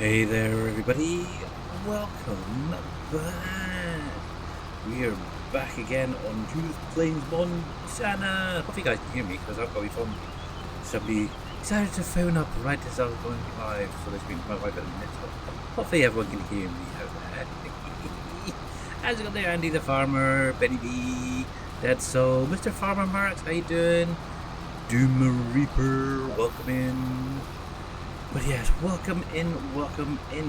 Hey there everybody, welcome back. We are back again on Judith Plains Montana. Hope you guys can hear me because I've got my phone. Somebody decided to phone up right as I was going live, so this means my wife at a minute. Hopefully everyone can hear me out there. How's it going there, Andy the Farmer, Benny B, Dead Soul, Mr. Farmer Marks, how you doing? Doom Reaper, welcome in. But yes, welcome in.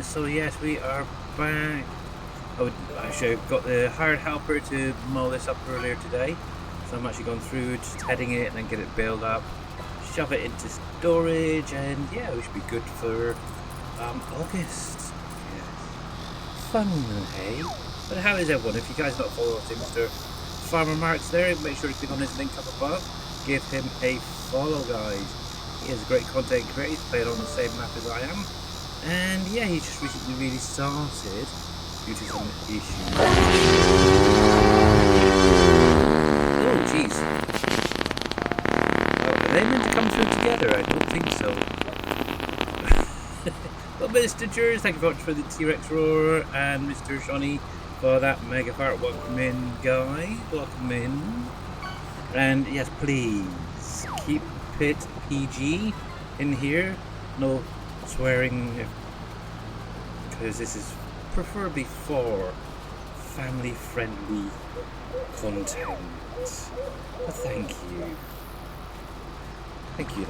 So yes, we are back. Actually got the hired helper to mow this up earlier today. So I'm actually going through, just heading it and then get it built up, shove it into storage, and yeah, we should be good for August. Yes. Fun, hey? But how is everyone? If you guys not follow Mr. Farmer Marks there, make sure to click on his link up above. Give him a follow, guys. He has a great content creator, he's played on the same map as I am, and yeah, he just recently really started due to some issues. Oh jeez. Oh, are they meant to come through together? I don't think so. Well, Mr. Jers, thank you very much for the T-Rex roar, and Mr. Shawnee for that mega fart. Welcome in, guys, welcome in. And yes, please keep it PG in here, no swearing, because this is preferably for family friendly content. But thank you, thank you.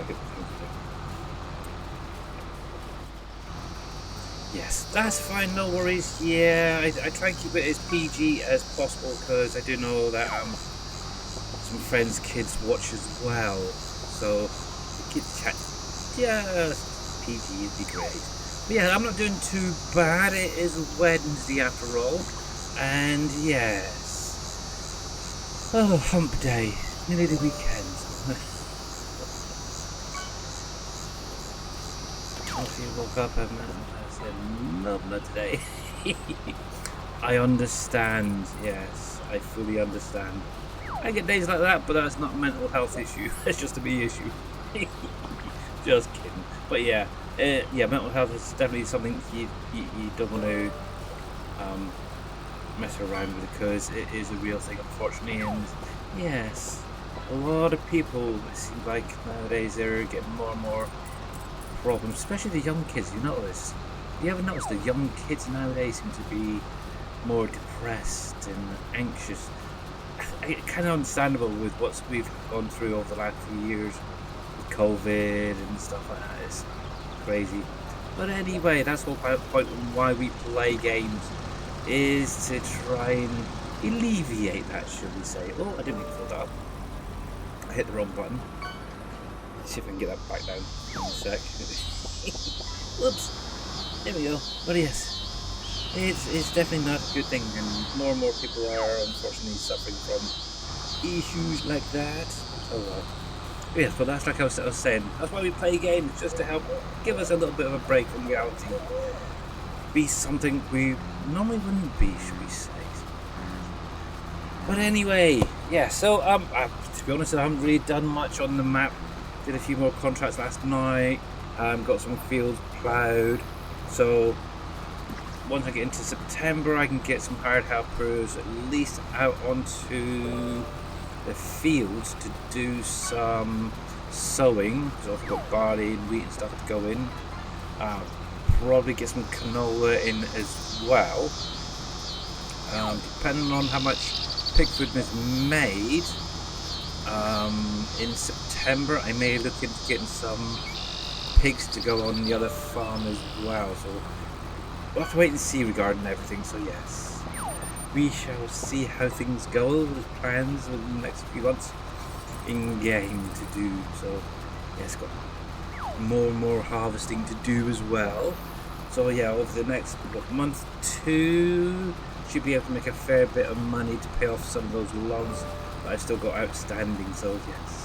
Yes, that's fine, no worries. Yeah, I try and keep it as PG as possible because I do know that some friends' kids watch as well. So, the kids chat just PG would be great. But yeah, I'm not doing too bad. It is Wednesday after all. And yes. Oh, hump day. Nearly the weekend. After you woke up and I said, no, not today. I understand. Yes, I fully understand. I get days like that, but that's not a mental health issue. It's just a me issue. Just kidding. But yeah, mental health is definitely something you don't want to mess around with because it is a real thing, unfortunately. And yes, a lot of people, it seems like nowadays they're getting more and more problems, especially the young kids. You notice? You ever notice the young kids nowadays seem to be more depressed and anxious? Kind of understandable with what we've gone through over the last few years with COVID and stuff like that. It's crazy. But anyway, that's the whole point of why we play games, is to try and alleviate that, should we say. Oh, I didn't mean to put that up. I hit the wrong button. Let's see if I can get that back down in a sec. Whoops. There we go. But yes. It's definitely not a good thing, and more people are unfortunately suffering from issues like that. Oh well. Yes, but that's like I was saying. That's why we play games, just to help give us a little bit of a break from reality. Be something we normally wouldn't be, should we say. But anyway, yeah, so to be honest, I haven't really done much on the map. Did a few more contracts last night, got some fields ploughed, so once I get into September, I can get some hired helpers at least out onto the fields to do some sowing, because I've got barley and wheat and stuff to go in. Probably get some canola in as well. Depending on how much pig food is made, in September I may look into getting some pigs to go on the other farm as well. So we'll have to wait and see regarding everything, so yes. We shall see how things go with plans over the next few months in game to do. So yes, got more and more harvesting to do as well. So yeah, over the next month, 2, should be able to make a fair bit of money to pay off some of those loans that I've still got outstanding, so yes.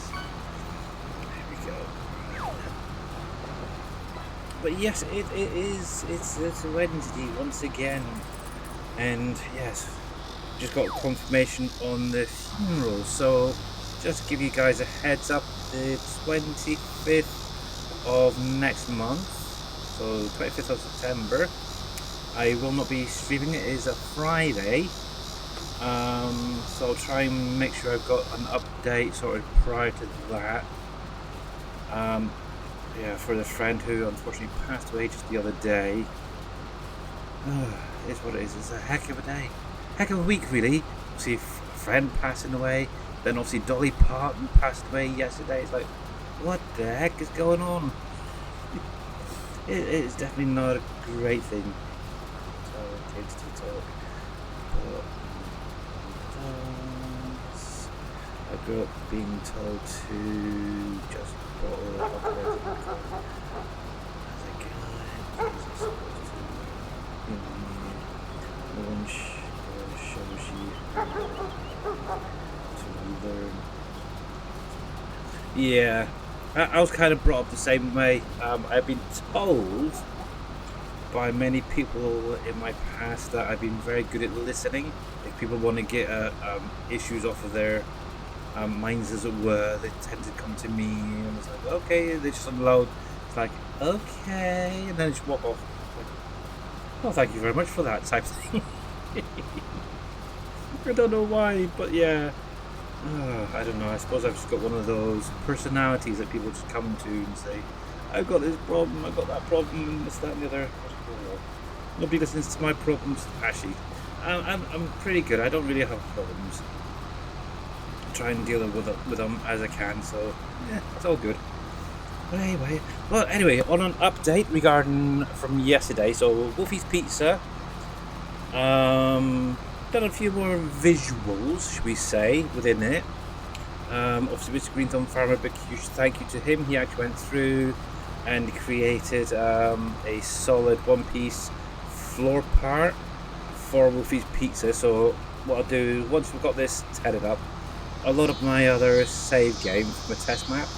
But yes, it's a Wednesday once again, and yes, just got confirmation on the funeral. So just to give you guys a heads up, the 25th of next month, so 25th of September. I will not be streaming. It is a Friday, so I'll try and make sure I've got an update sorted prior to that. Yeah, for the friend who unfortunately passed away just the other day. It's what it is. It's a heck of a day, heck of a week, really. See, a friend passing away, then obviously Dolly Parton passed away yesterday. It's like, what the heck is going on? It's definitely not a great thing. So it takes to talk. But I grew up being told to just bottle it up. No one shows you to learn. Yeah, I was kind of brought up the same way. I've been told by many people in my past that I've been very good at listening. If people want to get issues off of their minds, as it were, they tend to come to me, and it's like, okay, they just unload. It's like, okay, and then they just walk off. Like, well, thank you very much for that type of thing. I don't know why, but yeah. I don't know, I suppose I've just got one of those personalities that people just come to and say, I've got this problem, I've got that problem, and this, that, and the other. Nobody listens to my problems. Actually, I'm pretty good. I don't really have problems. I try and deal with them as I can, so yeah, it's all good. But anyway, on an update regarding from yesterday, so Wolfie's Pizza, done a few more visuals, should we say, within it. Obviously, Mr. Green Thumb Farmer, big huge thank you to him. He actually went through and created a solid one-piece floor part for Wolfie's Pizza. So what I'll do, once we've got this headed up, I'll load up my other save game from a test map,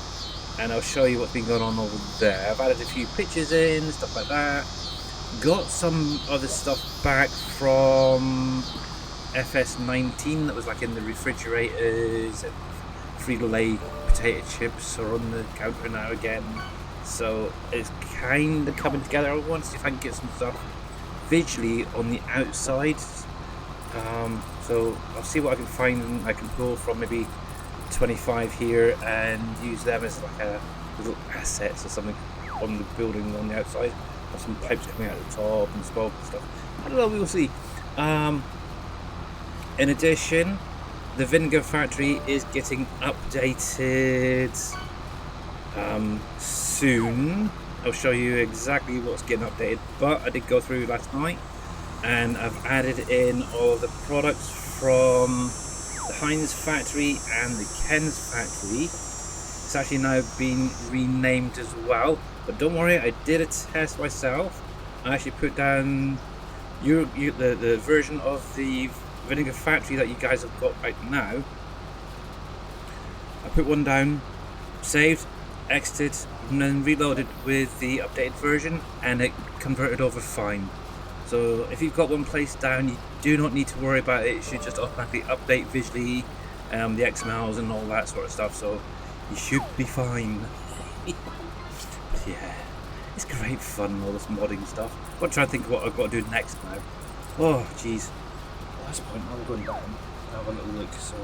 and I'll show you what's been going on over there. I've added a few pictures in, stuff like that. Got some other stuff back from FS19 that was like in the refrigerators, and Frito-Lay potato chips are on the counter now again. So it's kind of coming together. I want to see if I can get some stuff visually on the outside. So I'll see what I can find. I can pull from maybe 25 here and use them as like a little assets or something on the building on the outside. Have some pipes coming out the top and smoke and stuff. I don't know, we will see. In addition, the Vinegar Factory is getting updated soon. I'll show you exactly what's getting updated, but I did go through last night and I've added in all the products from the Heinz factory and the Ken's factory. It's actually now been renamed as well, but don't worry, I did a test myself. I actually put down the version of the Vinegar Factory that you guys have got right now. I put one down, saved, exited, and then reloaded with the updated version, and it converted over fine. So if you've got one placed down, you do not need to worry about it. It should just automatically update visually, the XMLs and all that sort of stuff, so you should be fine. But yeah, it's great fun, all this modding stuff. I've got to try and think of what I've got to do next now. Oh jeez. Last point, I'm going down to have a little look. So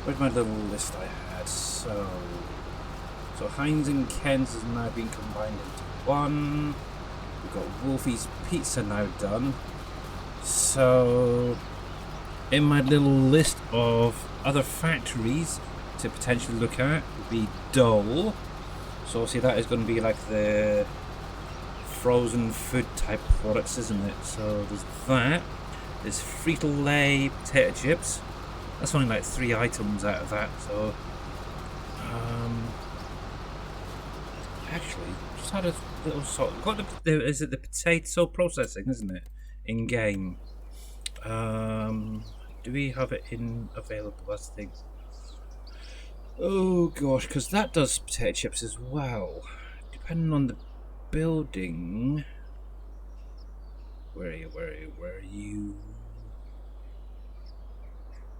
where's my little list I had? So Heinz and Ken's has now been combined into one. We've got Wolfie's Pizza now done. So in my little list of other factories to potentially look at would be Dole. So obviously that is going to be like the frozen food type products, isn't it? So there's that. There's Frito-Lay potato chips. That's only like 3 items out of that. So actually, just had a little sort. Got is it the potato processing, isn't it? In game. Do we have it in available? That's the thing. Oh gosh, because that does potato chips as well. Depending on the building. Where are you?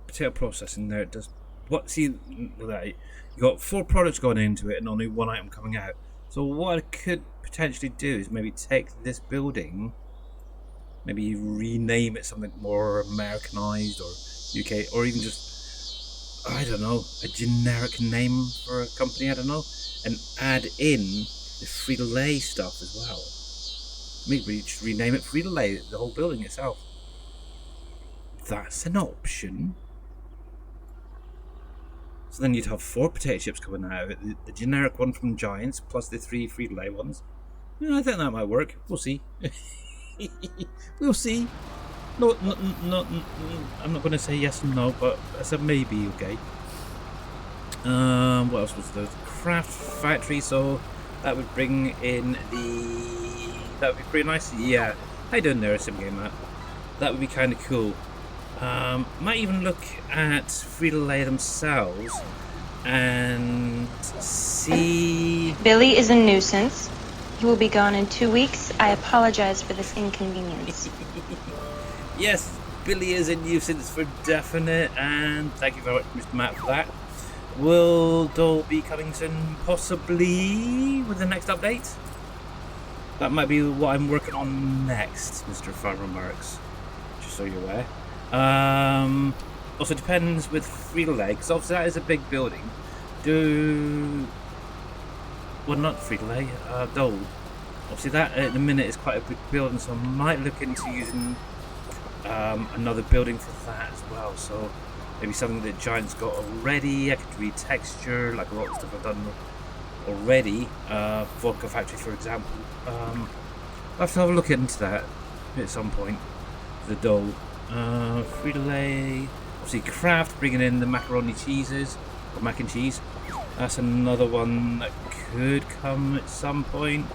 Potato processing there. It does. What? See, you got 4 products going into it and only 1 item coming out. So what I could potentially do is maybe take this building, maybe rename it something more Americanized or UK, or even just, I don't know, a generic name for a company, I don't know, and add in the Frito-Lay stuff as well. Maybe just rename it Frito-Lay, the whole building itself. That's an option. So then you'd have 4 potato chips coming out of it, the generic one from Giants, plus the 3 Frito-Lay ones. I think that might work. We'll see. We'll see. No, I'm not going to say yes and no, but I said maybe, okay. What else was there? Craft Factory, so that would bring in the... That would be pretty nice. Yeah. How you doing there, Sim Game Matt? That would be kind of cool. Might even look at Frito-Lay themselves and see... Billy is a nuisance. He will be gone in 2 weeks. I apologize for this inconvenience. Yes, Billy is a nuisance for definite, and thank you very much, Mr. Matt, for that. Will Dole be coming soon, possibly, with the next update? That might be what I'm working on next, Mr. Farmer Marks, just so you're aware. Also depends with Frito-Lay, because obviously that is a big building. Well, not Frito-Lay, Dole. Obviously that at the minute is quite a big building, so I might look into using another building for that as well. So maybe something that Giants got already. I could retexture, like a lot of stuff I've done already. Vodka Factory, for example. I'll have to have a look into that at some point. The Dole. Frito-Lay. Obviously Kraft bringing in the macaroni cheeses, or mac and cheese. That's another one that could come at some point.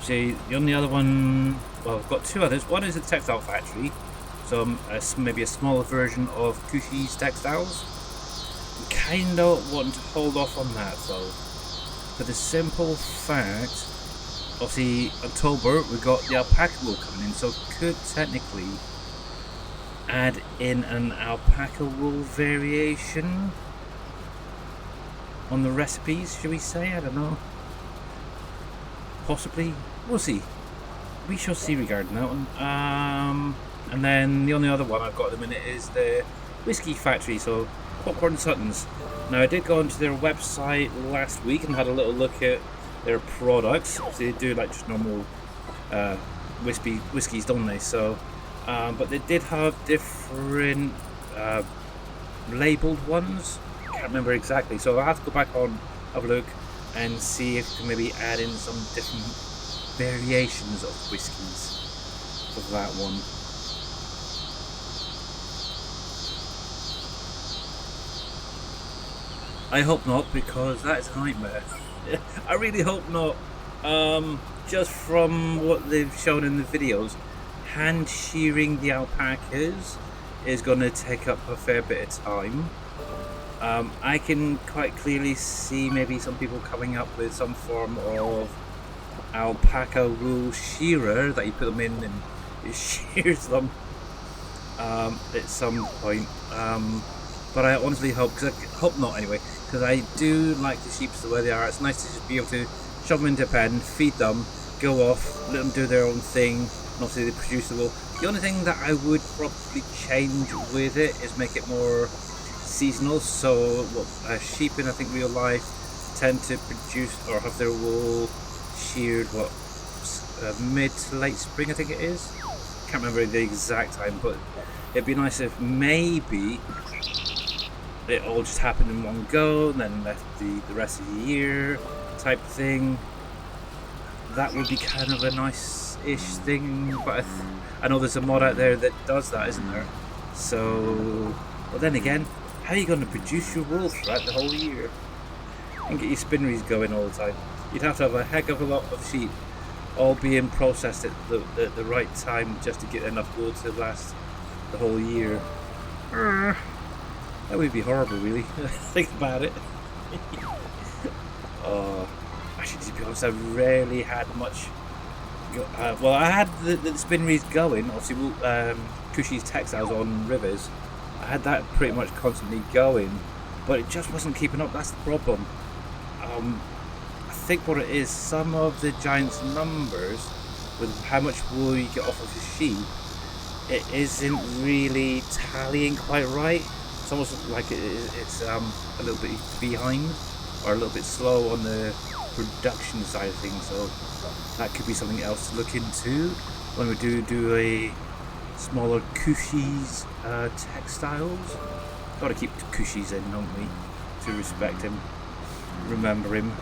See, the only other one, well, I've got 2 others. One is a textile factory, so maybe a smaller version of Cushy's Textiles. I'm kind of wanting to hold off on that though, for the simple fact, obviously October we got the alpaca wool coming in, so could technically add in an alpaca wool variation on the recipes, should we say? I don't know. Possibly. We'll see. We shall see regarding that one. And then the only other one I've got at the minute is the Whiskey Factory, so Popcorn Suttons. Now I did go onto their website last week and had a little look at their products. So they do like just normal whiskies, don't they? So, but they did have different labelled ones. Can't remember exactly, so I'll have to go back on, have a look, and see if we can maybe add in some different variations of whiskies for that one. I hope not, because that is a nightmare. I really hope not. Just from what they've shown in the videos, hand shearing the alpacas is going to take up a fair bit of time. I can quite clearly see maybe some people coming up with some form of alpaca wool shearer that you put them in and it shears them at some point. But I honestly hope, because I hope not anyway, because I do like the sheep the way they are. It's nice to just be able to shove them into a pen, feed them, go off, let them do their own thing, and obviously they produce the wool. The only thing that I would probably change with it is make it more seasonal. So sheep in I think real life tend to produce or have their wool sheared mid to late spring, I think it is. Can't remember the exact time, but it'd be nice if maybe it all just happened in one go and then left the rest of the year type thing. That would be kind of a nice-ish thing, but I know there's a mod out there that does that, isn't there? So, but then again, how are you going to produce your wool throughout the whole year and get your spinneries going all the time? You'd have to have a heck of a lot of sheep all being processed at the right time just to get enough wool to last the whole year. That would be horrible, really. Think about it. Actually, to be honest, I rarely had much. Well, I had the spinneries going. Obviously, Cushy's Textiles on Rivers. I had that pretty much constantly going, but it just wasn't keeping up. That's the problem. I think what it is, some of the giant's numbers, with how much wool you get off of the sheep, it isn't really tallying quite right. It's almost like it's a little bit behind, or a little bit slow on the production side of things. So that could be something else to look into when we do a smaller Cushies textiles. Got to keep the Cushies in, don't we? To respect him, remember him.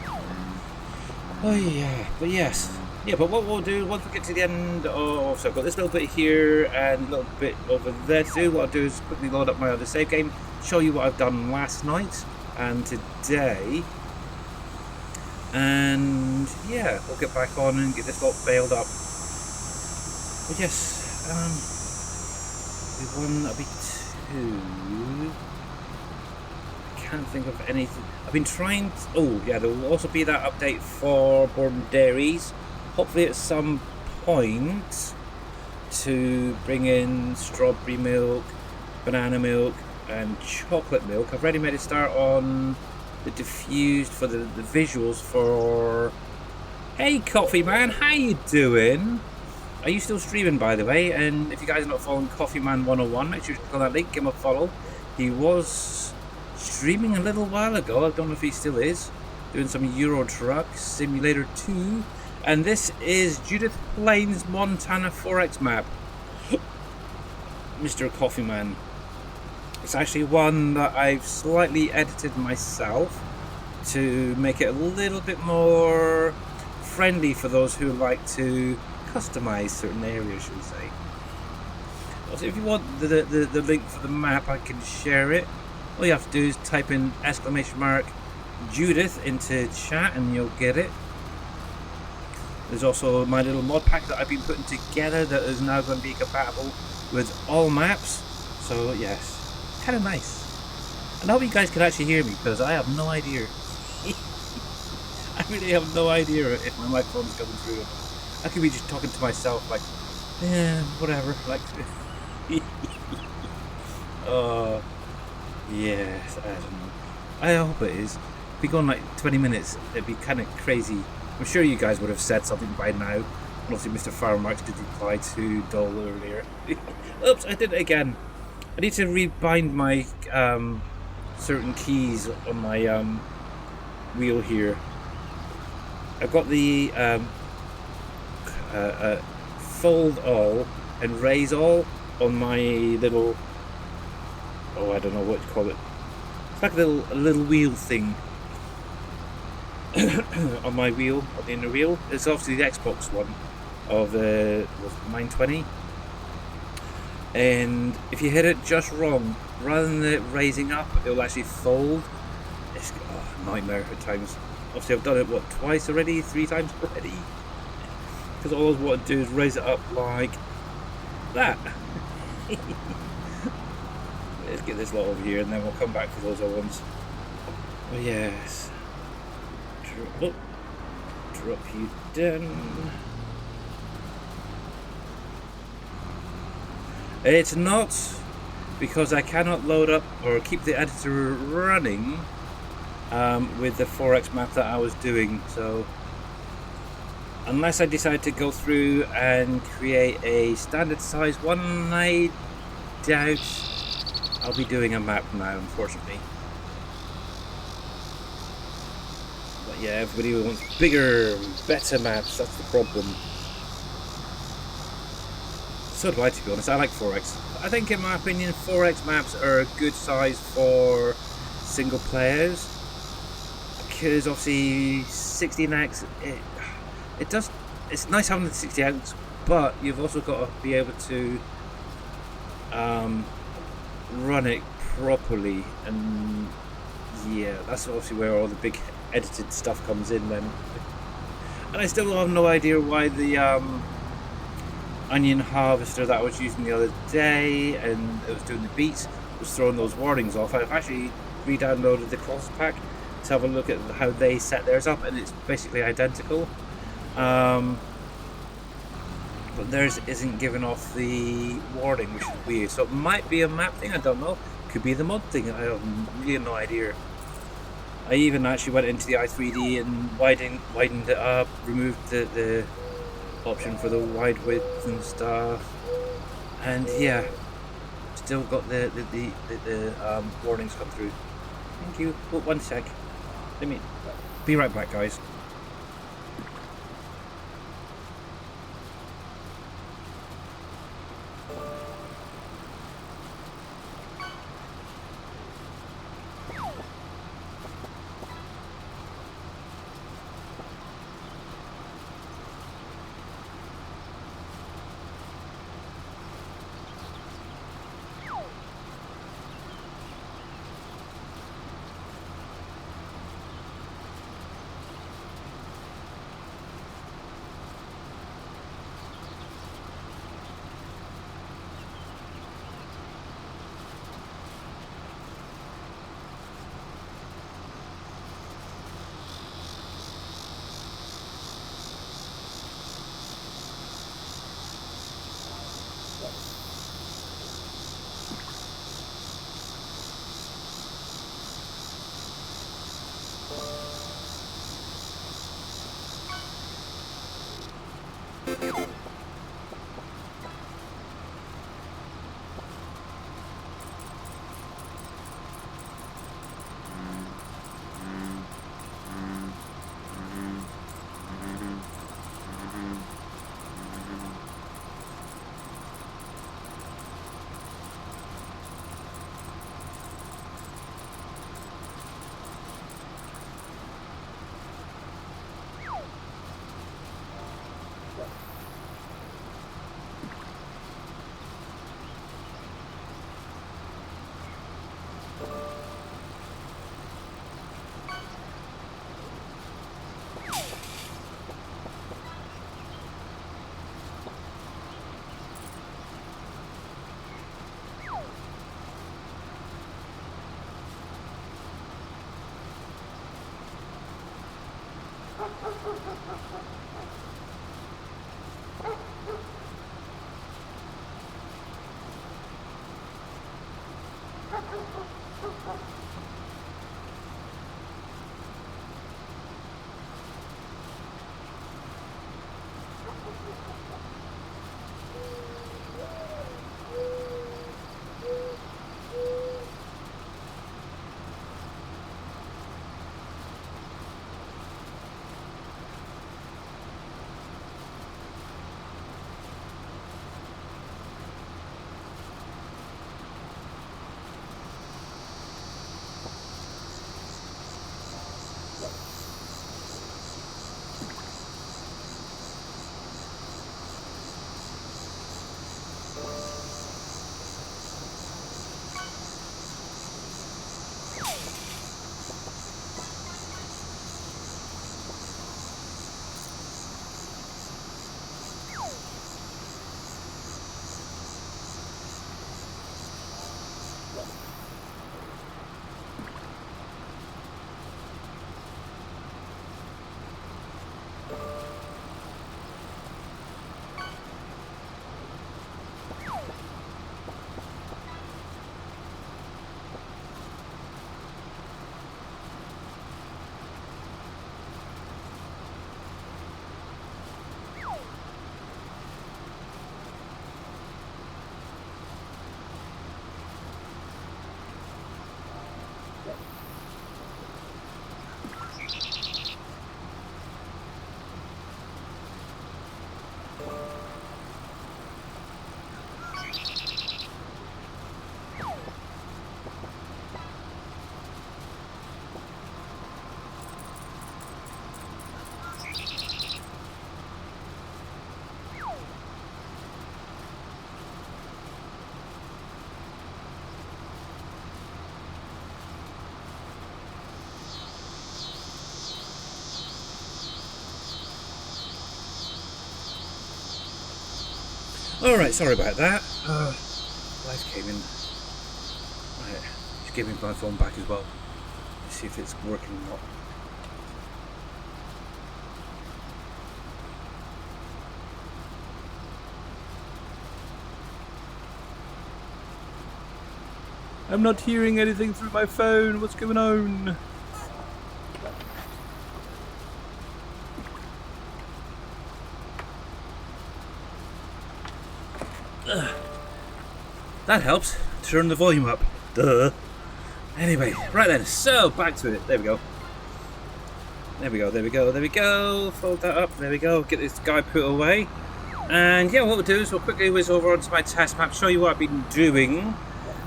Oh yeah, but yes. Yeah, but what we'll do, once we get to the end of... So I've got this little bit here and a little bit over there to do. What I'll do is quickly load up my other save game, show you what I've done last night and today. And yeah, we'll get back on and get this lot bailed up. But yes, one, that'll be two. Can't think of anything. I've been trying to, oh yeah, there will also be that update for Borden Dairies, hopefully at some point, to bring in strawberry milk, banana milk and chocolate milk. I've already made a start on the diffused for the visuals for... Hey Coffee Man, how you doing? Are you still streaming, by the way? And if you guys are not following Coffee Man 101, make sure to click on that link, give him a follow. He was streaming a little while ago, I don't know if he still is, doing some Euro Truck Simulator 2, and this is Judith Plains Montana 4X map. Mr. Coffee Man. It's actually one that I've slightly edited myself to make it a little bit more friendly for those who like to customize certain areas, should we say. Also, if you want the link for the map, I can share it. All you have to do is type in !Judith into chat and you'll get it. There's also my little mod pack that I've been putting together that is now going to be compatible with all maps. So yes, kind of nice. And I hope you guys can actually hear me, because I have no idea. I really have no idea if my microphone is coming through. I could be just talking to myself like, yeah, whatever. Like, oh, yes, I don't know. I hope it is. If we go on like 20 minutes, it'd be kind of crazy. I'm sure you guys would have said something by now. Obviously, Mr. Firemarks did reply to Dole earlier. Oops, I did it again. I need to rebind my certain keys on my wheel here. I've got the fold all and raise all on my little, oh, I don't know what to call it. It's like a little wheel thing on my wheel, on the inner wheel. It's obviously the Xbox one of the 920. And if you hit it just wrong, rather than it raising up, it'll actually fold. It's a nightmare at times. Obviously I've done it, what, twice already? 3 times already? Because all I want to do is raise it up like that. Let's get this lot over here and then we'll come back for those other ones. Oh yes. Drop you down. It's not, because I cannot load up or keep the editor running with the 4X map that I was doing. So unless I decide to go through and create a standard size one, I doubt I'll be doing a map now, unfortunately. But yeah, everybody wants bigger, better maps, that's the problem. So do I, to be honest. I like 4X. I think, in my opinion, 4X maps are a good size for single players, because obviously 16X, it's nice having the 16X, but you've also got to be able to run it properly, and yeah, that's obviously where all the big edited stuff comes in then. And I still have no idea why the onion harvester that I was using the other day and it was doing the beats was throwing those warnings off. I've actually re-downloaded the cross pack to have a look at how they set theirs up, and it's basically identical, but theirs isn't giving off the warning, which is weird. So it might be a map thing, I don't know. Could be the mod thing, I have really no idea. I even actually went into the i3D and widened it up, removed the option for the wide width and stuff, and yeah, still got the warnings come through. Thank you. Oh, 1 sec. Let me be right back, guys. Alright, sorry about that. Life came in. Right, just give me my phone back as well. Let's see if it's working or not. I'm not hearing anything through my phone. What's going on? That helps. Turn the volume up. Duh. Anyway, right then, so back to it. There we go. There we go, there we go, there we go. Fold that up, there we go. Get this guy put away. And yeah, what we'll do is we'll quickly whiz over onto my test map, show you what I've been doing.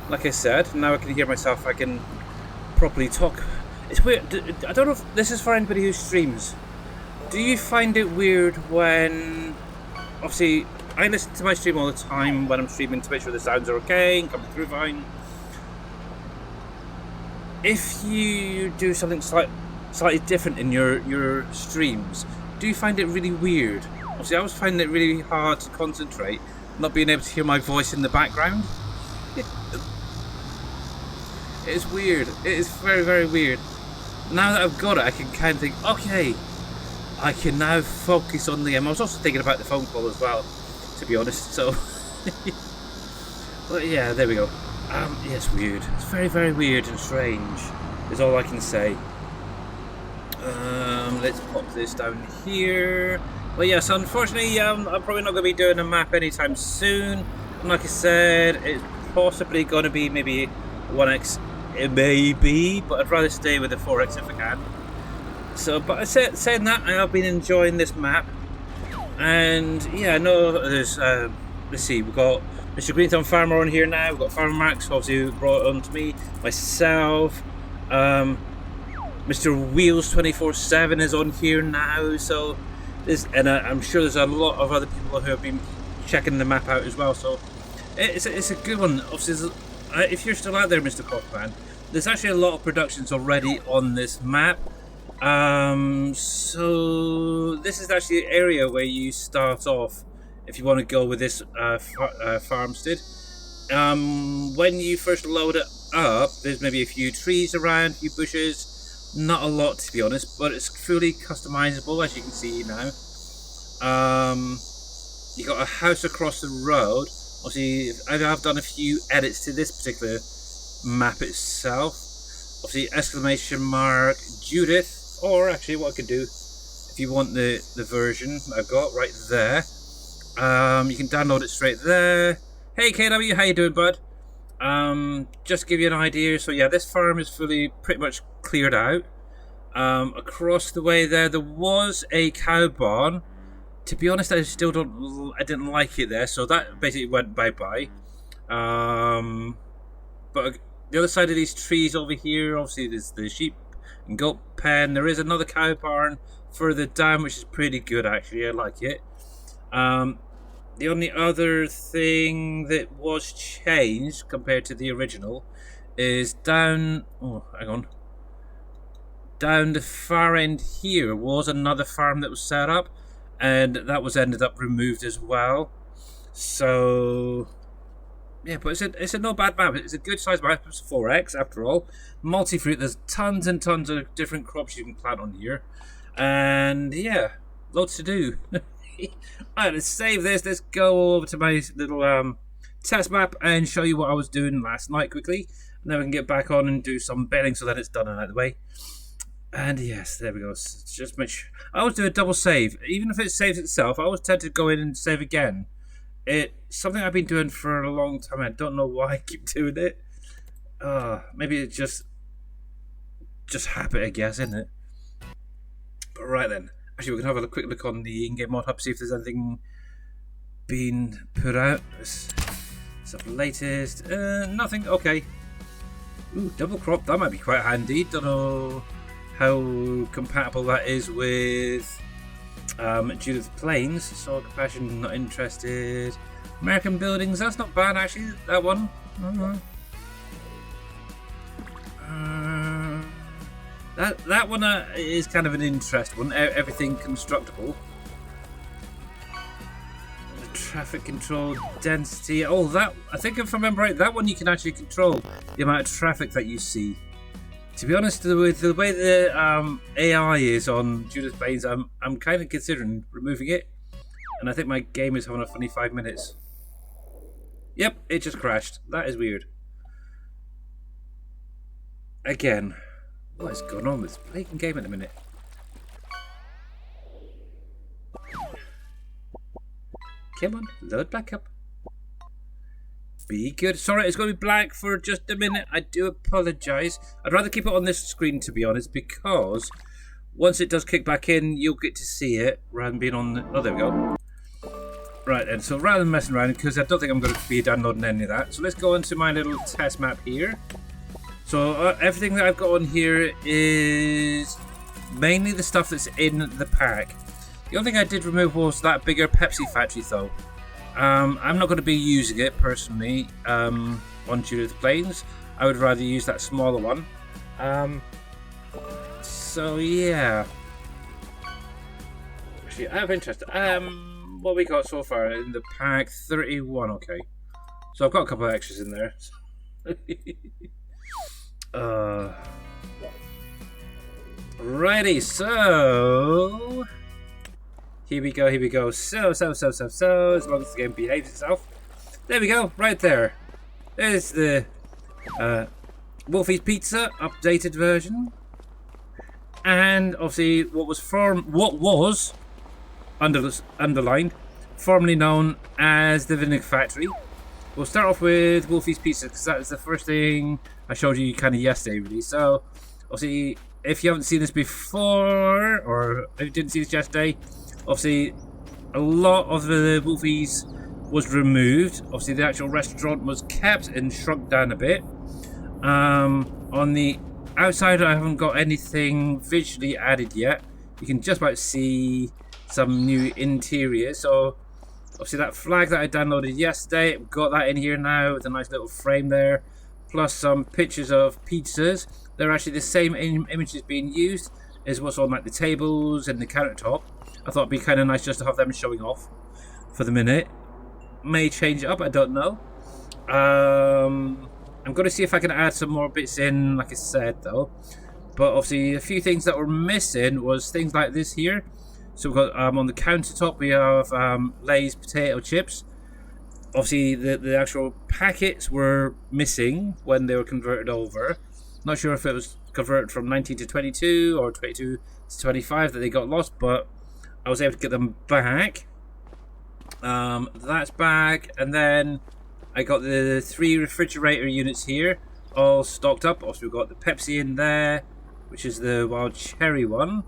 Like I said, now I can hear myself, I can properly talk. It's weird, I don't know if this is for anybody who streams. Do you find it weird when, obviously, I listen to my stream all the time when I'm streaming to make sure the sounds are okay and coming through fine. If you do something slightly different in your streams, do you find it really weird? Obviously, I was finding it really hard to concentrate, not being able to hear my voice in the background. It's weird. It is very, very weird. Now that I've got it, I can kind of think, okay, I can now focus on the game. I was also thinking about the phone call as well, to be honest, so... But yeah, there we go. Yeah, it's weird. It's very, very weird and strange, is all I can say. Let's pop this down here. Well, yes, unfortunately, I'm probably not going to be doing a map anytime soon. And like I said, it's possibly going to be maybe 1x, it may be, but I'd rather stay with the 4x if I can. So, but saying that, I have been enjoying this map. And yeah, no, there's, let's see, we've got Mr. Greenthumb Farmer on here now. We've got Farmer Max, obviously, who brought it on to me, myself. Mr. Wheels 24/7 is on here now. So, I'm sure there's a lot of other people who have been checking the map out as well. So, it's a good one. Obviously, if you're still out there, Mr. Popman, there's actually a lot of productions already on this map. So this is actually an area where you start off if you want to go with this farmstead. When you first load it up, there's maybe a few trees around, a few bushes, not a lot to be honest, but it's fully customizable as you can see now. You got a house across the road. Obviously, I have done a few edits to this particular map itself. Obviously, exclamation mark Judith. Or actually what I could do, if you want the version I've got right there, you can download it straight there. Hey KW, how you doing, bud? Just to give you an idea, so yeah, this farm is pretty much cleared out. Across the way there was a cow barn. To be honest, I didn't like it there, so that basically went bye-bye. But the other side of these trees over here, obviously there's the sheep and goat pen. There is another cow barn further down, which is pretty good actually. I like it. The only other thing that was changed compared to the original is down. Oh, hang on. Down the far end here was another farm that was set up, and that was ended up removed as well. So. Yeah, but it's a not bad map. It's a good size map. It's 4x after all. Multi-fruit. There's tons and tons of different crops you can plant on here. And yeah, lots to do. Alright, let's save this. Let's go over to my little test map and show you what I was doing last night quickly. And then we can get back on and do some bedding so that it's done and out of the way. And yes, there we go. Just make sure. I always do a double save. Even if it saves itself, I always tend to go in and save again. It's something I've been doing for a long time. I don't know why I keep doing it. Maybe it's just habit, I guess, isn't it? But right then. Actually, we can have a quick look on the in-game mod hub, see if there's anything being put out. It's up latest. Nothing. Okay. Ooh, double crop. That might be quite handy. Don't know how compatible that is with Judith Plains. Soil compassion, not interested. American buildings, that's not bad actually, that one. That one is kind of an interesting one. Everything constructible. The traffic control density. Oh, that, I think if I remember right, that one you can actually control the amount of traffic that you see. To be honest, with the way the AI is on Judith Plains, I'm kind of considering removing it. And I think my game is having a funny 5 minutes. Yep, it just crashed. That is weird. Again, what is going on with this blatant game at the minute? Come on, load back up. be good. Sorry, it's going to be black for just a minute. I do apologise. I'd rather keep it on this screen, to be honest, because once it does kick back in, you'll get to see it rather than being on the... Oh, there we go. Right then, so rather than messing around, because I don't think I'm going to be downloading any of that, so let's go into my little test map here. So everything that I've got on here is mainly the stuff that's in the pack. The only thing I did remove was that bigger Pepsi factory though. I'm not going to be using it personally on Judith Plains. I would rather use that smaller one. So yeah. Actually, I have interest. What we got so far in the pack? 31. Okay. So I've got a couple of extras in there. Righty, so here we go. So, as long as the game behaves itself. There we go, right there. There's the Wolfie's Pizza updated version. And obviously what was underlined, formerly known as the Vinegar Factory. We'll start off with Wolfie's Pizza because that was the first thing I showed you kind of yesterday, really. So, obviously, if you haven't seen this before, or if you didn't see this yesterday, obviously, a lot of the Wolfie's was removed. Obviously, the actual restaurant was kept and shrunk down a bit. On the outside, I haven't got anything visually added yet. You can just about see some new interior. So, obviously, that flag that I downloaded yesterday, I've got that in here now with a nice little frame there. Plus some pictures of pizzas. They're actually the same images being used as what's on like the tables and the countertop. I thought it'd be kind of nice just to have them showing off for the minute. May change it up, I don't know. I'm going to see if I can add some more bits in, like I said though. But obviously a few things that were missing was things like this here. So we've got on the countertop we have Lay's potato chips. Obviously the actual packets were missing when they were converted over. Not sure if it was converted from 19 to 22 or 22 to 25 that they got lost, but I was able to get them back. That's back, and then I got the 3 refrigerator units here all stocked up. Also we've got the Pepsi in there, which is the wild cherry one.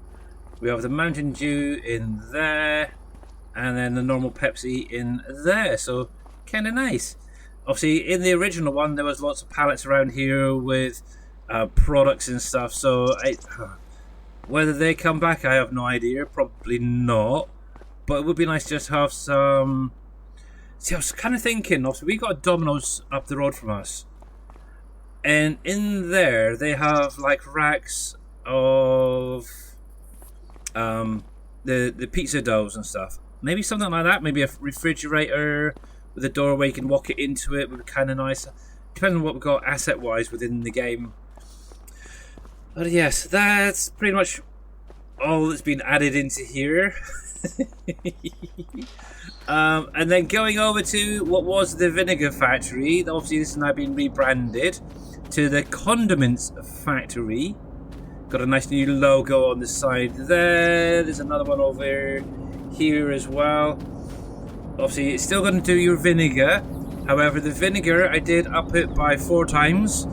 We have the Mountain Dew in there, and then the normal Pepsi in there. So kind of nice. Obviously, in the original one, there was lots of pallets around here with products and stuff. So whether they come back, I have no idea. Probably not. But it would be nice to just have some. See, I was kind of thinking. Obviously, we got a Domino's up the road from us, and in there they have like racks of the pizza doughs and stuff. Maybe something like that. Maybe a refrigerator with a door where you can walk it into it would be kind of nice. Depending on what we've got asset-wise within the game. But yes, that's pretty much all that's been added into here. And then going over to what was the Vinegar Factory. Obviously this has now been rebranded to the Condiments Factory. Got a nice new logo on the side there. There's another one over here as well. Obviously, it's still going to do your vinegar. However, the vinegar, I did up it by 4 times.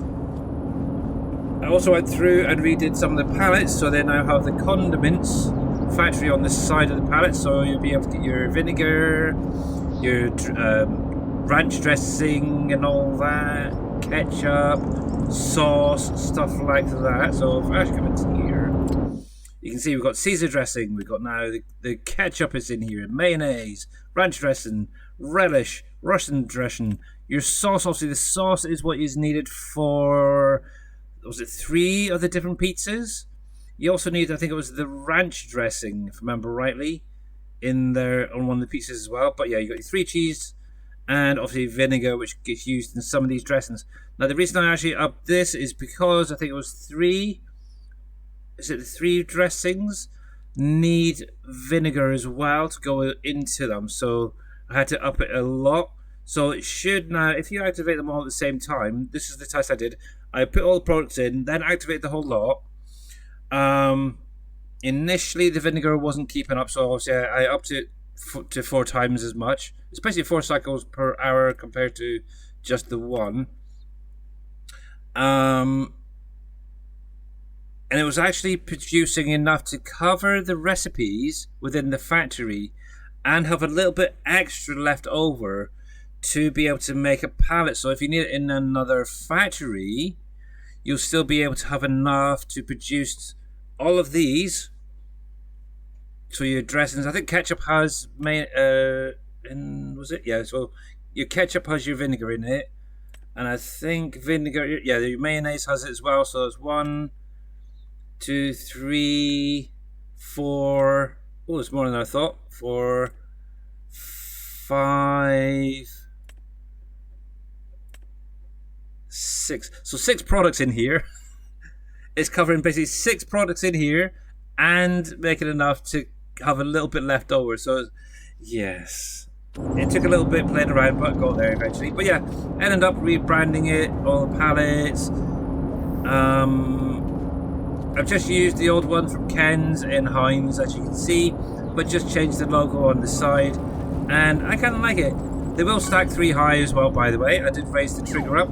I also went through and redid some of the pallets, so they now have the Condiments Factory on the side of the pallet. So you'll be able to get your vinegar, your ranch dressing and all that, ketchup, sauce, stuff like that. So if I actually come into here, you can see we've got Caesar dressing, we've got now the ketchup is in here, mayonnaise, ranch dressing, relish, Russian dressing, your sauce. Obviously the sauce is what is needed for, was it 3 of the different pizzas? You also need, I think it was the ranch dressing, if I remember rightly, in there on one of the pizzas as well. But yeah, you got your 3 cheese and obviously vinegar, which gets used in some of these dressings. Now the reason I actually upped this is because I think it was 3, is it the 3 dressings need vinegar as well to go into them, so I had to up it a lot. So it should now, if you activate them all at the same time, this is the test I did. I put all the products in, then activate the whole lot. Initially the vinegar wasn't keeping up, so obviously I upped it to 4 times as much, especially 4 cycles per hour compared to just the one. And it was actually producing enough to cover the recipes within the factory and have a little bit extra left over to be able to make a pallet. So if you need it in another factory, you'll still be able to have enough to produce all of these. So your dressings, I think ketchup has was it? Yeah, so your ketchup has your vinegar in it. And I think vinegar, yeah, your mayonnaise has it as well. So it's 1, 2, 3, 4. Oh, it's more than I thought. 4, 5, 6. So 6 products in here. It's covering basically 6 products in here and making enough to have a little bit left over. So, yes. It took a little bit playing around, but got there eventually. But yeah, ended up rebranding it, all the pallets. I've just used the old one from Ken's in Heinz, as you can see, but just changed the logo on the side, and I kind of like it. They will stack 3 high as well, by the way. I did raise the trigger up.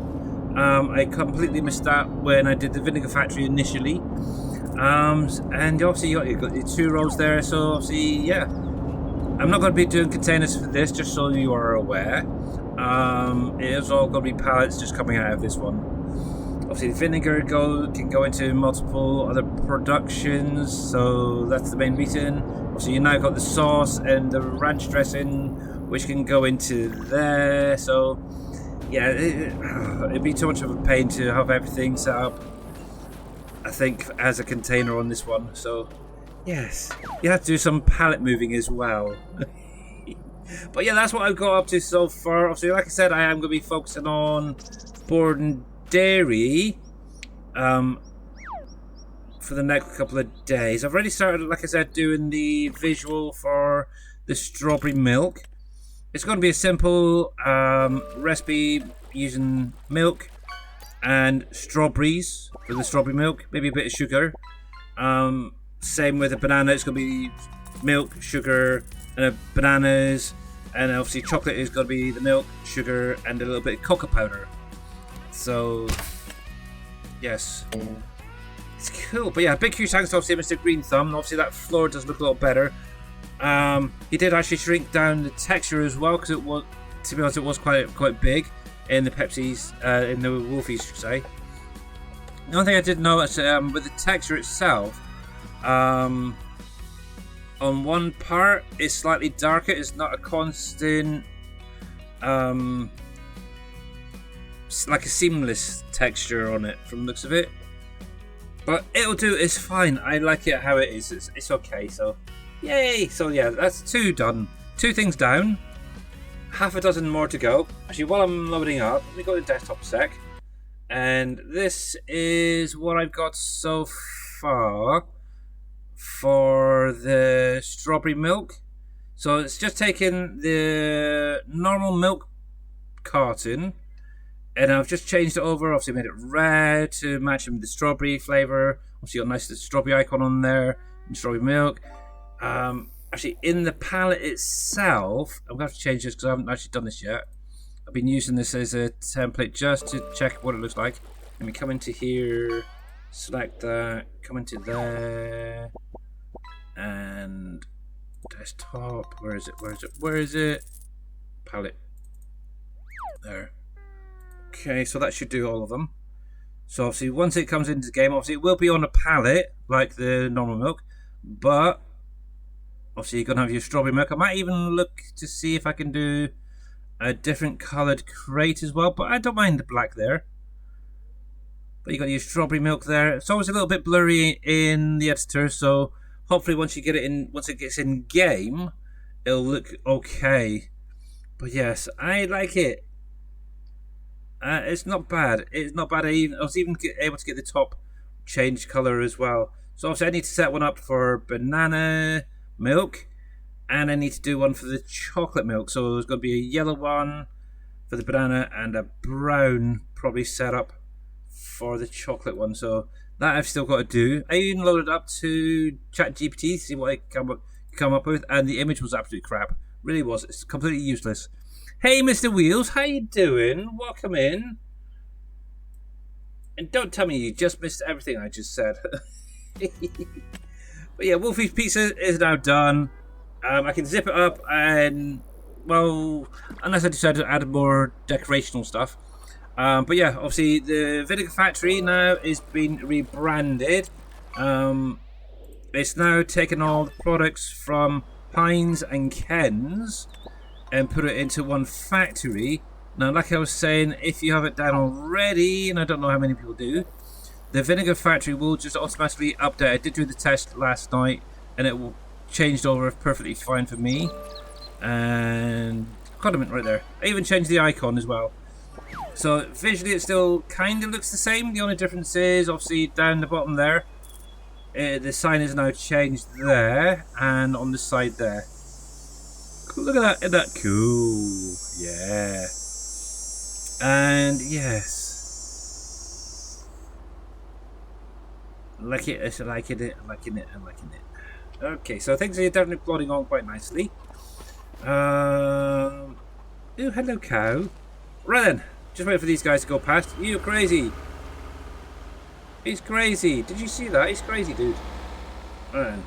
I completely missed that when I did the Vinegar Factory initially. And obviously you got your 2 rows there, so obviously, yeah. I'm not going to be doing containers for this, just so you are aware. It is all going to be pallets just coming out of this one. Obviously, the vinegar can go into multiple other productions, so that's the main reason. Obviously, you now got the sauce and the ranch dressing, which can go into there. So, yeah, it'd be too much of a pain to have everything set up, I think, as a container on this one. So, yes, you have to do some pallet moving as well. But yeah, that's what I've got up to so far. Obviously, like I said, I am going to be focusing on board and dairy for the next couple of days. I've already started, like I said, doing the visual for the strawberry milk. It's going to be a simple recipe using milk and strawberries for the strawberry milk, maybe a bit of sugar. Same with a banana, it's going to be milk, sugar, and bananas, and obviously chocolate is going to be the milk, sugar, and a little bit of cocoa powder. So, yes, it's cool. But yeah, big huge thanks to obviously Mr. Green Thumb. Obviously that floor does look a lot better. He did actually shrink down the texture as well, because it was, to be honest, it was quite big in the Pepsi's, in the Wolfies, should say. The only thing I did notice with the texture itself, on one part it's slightly darker. It's not a constant, like a seamless texture on it from the looks of it, but it'll do. It's fine. I like it how it is. It's okay. So, yay! So yeah, that's 2 done. 2 things down. Half a dozen more to go. Actually, while I'm loading up, let me go to the desktop a sec. And this is what I've got so far for the strawberry milk. So it's just taken the normal milk carton, and I've just changed it over. Obviously made it red to match with the strawberry flavour. Obviously got a nice strawberry icon on there and strawberry milk. Actually, in the palette itself, I'm going to have to change this because I haven't actually done this yet. I've been using this as a template just to check what it looks like. Let me come into here, select that, come into there, and desktop. Where is it? Palette. There. Okay, so that should do all of them. So obviously once it comes into the game, obviously it will be on a palette like the normal milk, but obviously you're going to have your strawberry milk. I might even look to see if I can do a different coloured crate as well, but I don't mind the black there. But you got your strawberry milk there. It's always a little bit blurry in the editor, so hopefully once you get it in, once it gets in game, it'll look okay. But yes, I like it. It's not bad. It's not bad. I was even able to get the top change colour as well. So obviously I need to set one up for banana milk, and I need to do one for the chocolate milk. So there's going to be a yellow one for the banana and a brown probably set up for the chocolate one. So that I've still got to do. I even loaded up to ChatGPT to see what I come up with, and the image was absolute crap. Really was. It's completely useless. Hey, Mr. Wheels, how you doing? Welcome in. And don't tell me you just missed everything I just said. But yeah, Wolfie's pizza is now done. I can zip it up and, well, unless I decide to add more decorational stuff. But yeah, obviously the Vinegar Factory now is being rebranded. It's now taken all the products from Heinz and Ken's and put it into one factory. Now, like I was saying, if you have it down already, and I don't know how many people do, the Vinegar Factory will just automatically update. I did do the test last night, and it will changed over perfectly fine for me. And condiment right there. I even changed the icon as well. So visually, it still kind of looks the same. The only difference is, obviously, down the bottom there, the sign is now changed there, and on the side there. Look at that, isn't that cool? Yeah. And yes. Like it, it's liking it, I'm liking it, I'm liking it. Okay, so things are definitely plodding on quite nicely. Oh, hello cow. Right then, just wait for these guys to go past. You're crazy. He's crazy. Did you see that? He's crazy, dude. Right then.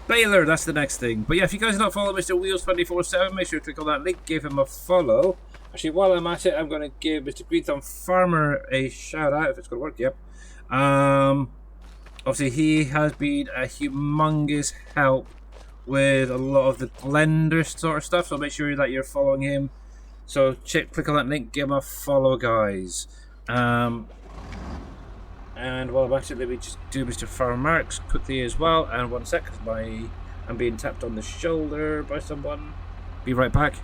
Baylor, that's the next thing. But yeah, if you guys are not following Mr. Wheels 24/7, make sure to click on that link, give him a follow. Actually, while I'm at it, I'm going to give Mr. Green Thumb Farmer a shout out, if it's going to work, yep. Obviously, he has been a humongous help with a lot of the Blender sort of stuff, so make sure that you're following him. So click on that link, give him a follow, guys. And while I'm at it, let me just do Mr. Farmer Marks quickly as well. And one sec, because I'm being tapped on the shoulder by someone. Be right back.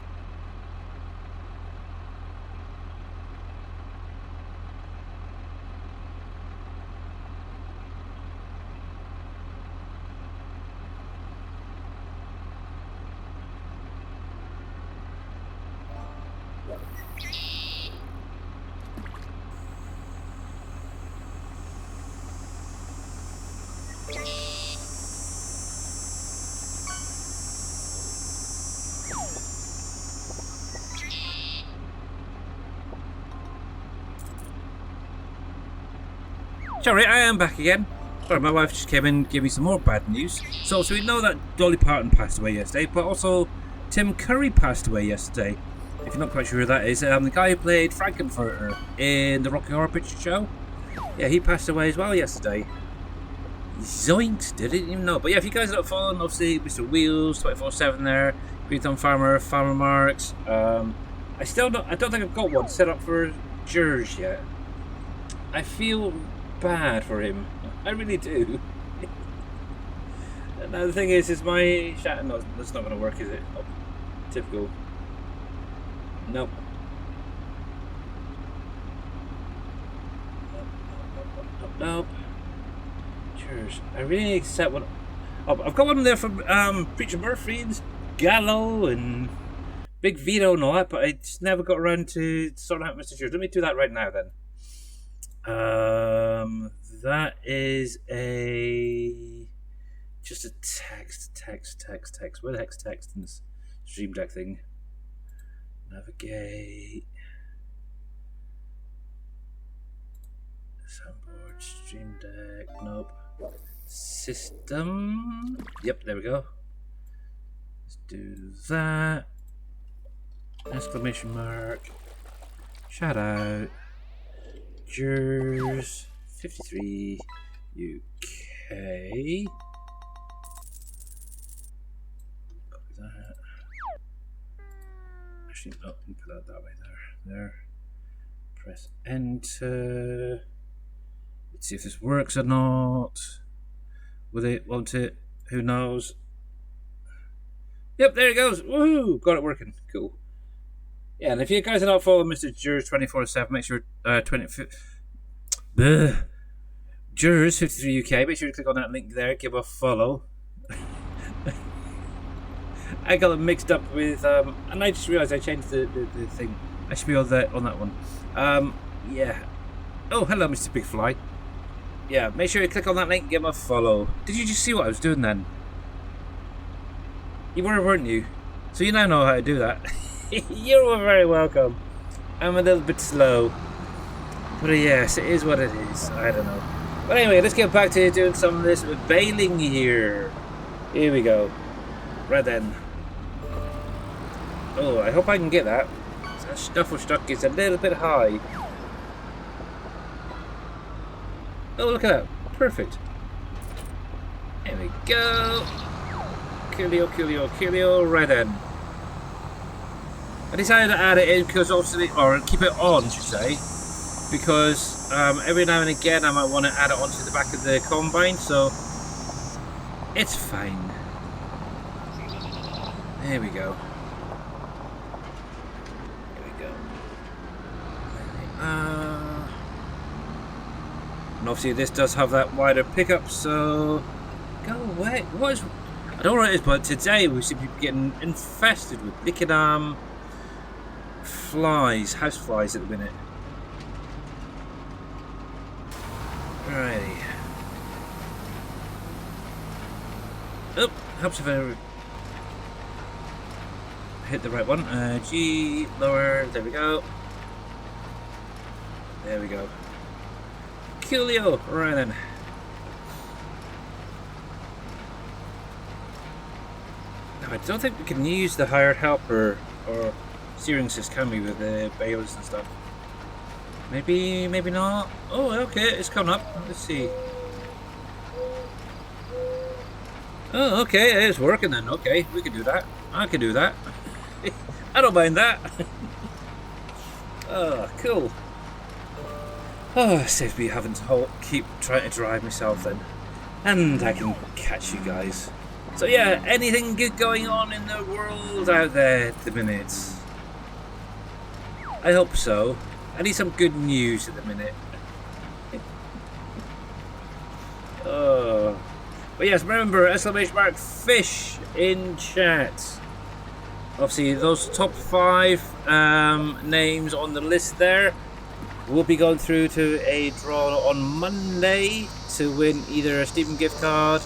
Sorry, I am back again. Sorry, my wife just came in and gave me some more bad news. So we know that Dolly Parton passed away yesterday, but also Tim Curry passed away yesterday. If you're not quite sure who that is, the guy who played Frankenfurter in the Rocky Horror Picture Show. Yeah, he passed away as well yesterday. Zoinks, didn't even know. But yeah, if you guys are not following, obviously Mr. Wheels 24/7 there, Green Thumb Farmer, Farmer Marks. I don't think I've got one set up for Jers yet. I feel bad for him. I really do. Now the thing is my chat. No, that's not going to work, is it? Oh, typical. Nope. Nope. Cheers. I really need to set one. Oh, I've got one there from Preacher Murphy's, Gallo, and Big Vito and all that, but I just never got around to sorting out Mr. Cheers. Let me do that right now then. That is just a text. Where the heck's text in this Stream Deck thing? Navigate. Soundboard, Stream Deck, nope. System. Yep, there we go. Let's do that. Exclamation mark. Shout out. Jers 53 UK. Copy that. Actually, no, put that that way there. Press enter. Let's see if this works or not. Will it? Won't it? Who knows? Yep, there it goes. Woohoo! Got it working. Cool. Yeah, and if you guys are not following Mr. Jers 24/7, make sure Jers 53 UK. Make sure you click on that link there. Give a follow. I got them mixed up with, and I just realised I changed the thing. I should be on that one. Yeah. Oh, hello, Mr. Big Fly. Yeah, make sure you click on that link and give them a follow. Did you just see what I was doing then? You were, weren't you? So you now know how to do that. You're very welcome. I'm a little bit slow. But yes, it is what it is. I don't know. But anyway, let's get back to doing some of this bailing here. Here we go. Right then. Oh, I hope I can get that. That snuffle stock is a little bit high. Oh, look at that. Perfect. There we go. Coolio, coolio, coolio. Right then. I decided to add it in because obviously, or keep it on, should say, because every now and again I might want to add it onto the back of the combine, so it's fine. There we go. There we go. And obviously this does have that wider pickup, so go away. What is? I don't know what it is, but today we seem to be getting infested with picking flies, house flies at the minute. Alrighty. Oh, helps if I hit the right one. G, lower, there we go. There we go. Coolio, right then. Now, I don't think we can use the hired helper or steering assist, can we, with the balers and stuff? Maybe, maybe not. Oh, okay, it's coming up. Let's see. Oh, okay, it's working then. Okay, we can do that. I can do that. I don't mind that. Oh, cool. Oh, saves me having to keep trying to drive myself then. And I can catch you guys. So yeah, anything good going on in the world out there at the minute? I hope so. I need some good news at the minute. Oh. But yes, remember, ! fish in chat. Obviously, those top 5 names on the list there will be going through to a draw on Monday to win either a Steam gift card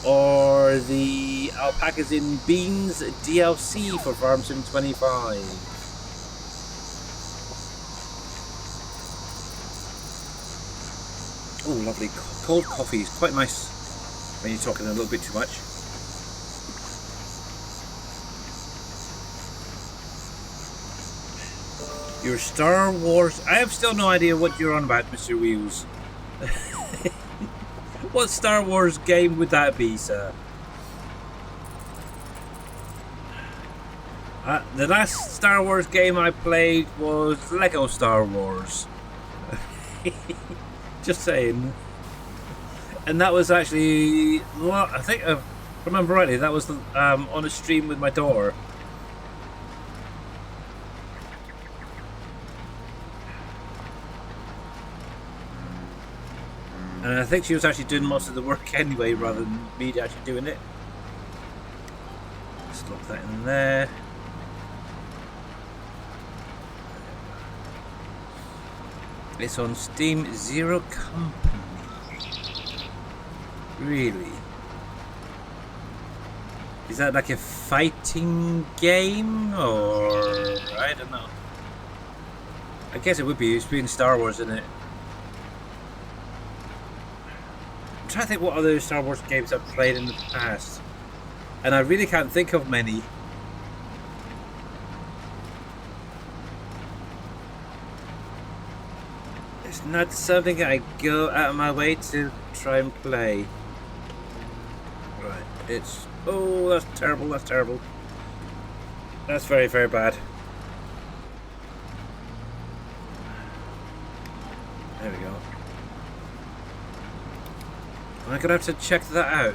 or the Alpacas in Beans DLC for Farm Sim 25. Oh, lovely. Cold coffee is quite nice when you're talking a little bit too much. Your Star Wars... I have still no idea what you're on about, Mr. Wheels. What Star Wars game would that be, sir? The last Star Wars game I played was Lego Star Wars. Just saying. And that was actually... Well, I think, if I remember rightly, that was on a stream with my daughter. And I think she was actually doing most of the work anyway, rather than me actually doing it. Let's lock that in there. It's on Steam, Zero Company. Really? Is that like a fighting game, or I don't know. I guess it would be. It's been Star Wars, isn't it? I'm trying to think what other Star Wars games I've played in the past, and I really can't think of many. It's not something I go out of my way to try and play. Right, it's... Oh, that's terrible, that's terrible. That's very, very bad. There we go. I'm gonna have to check that out.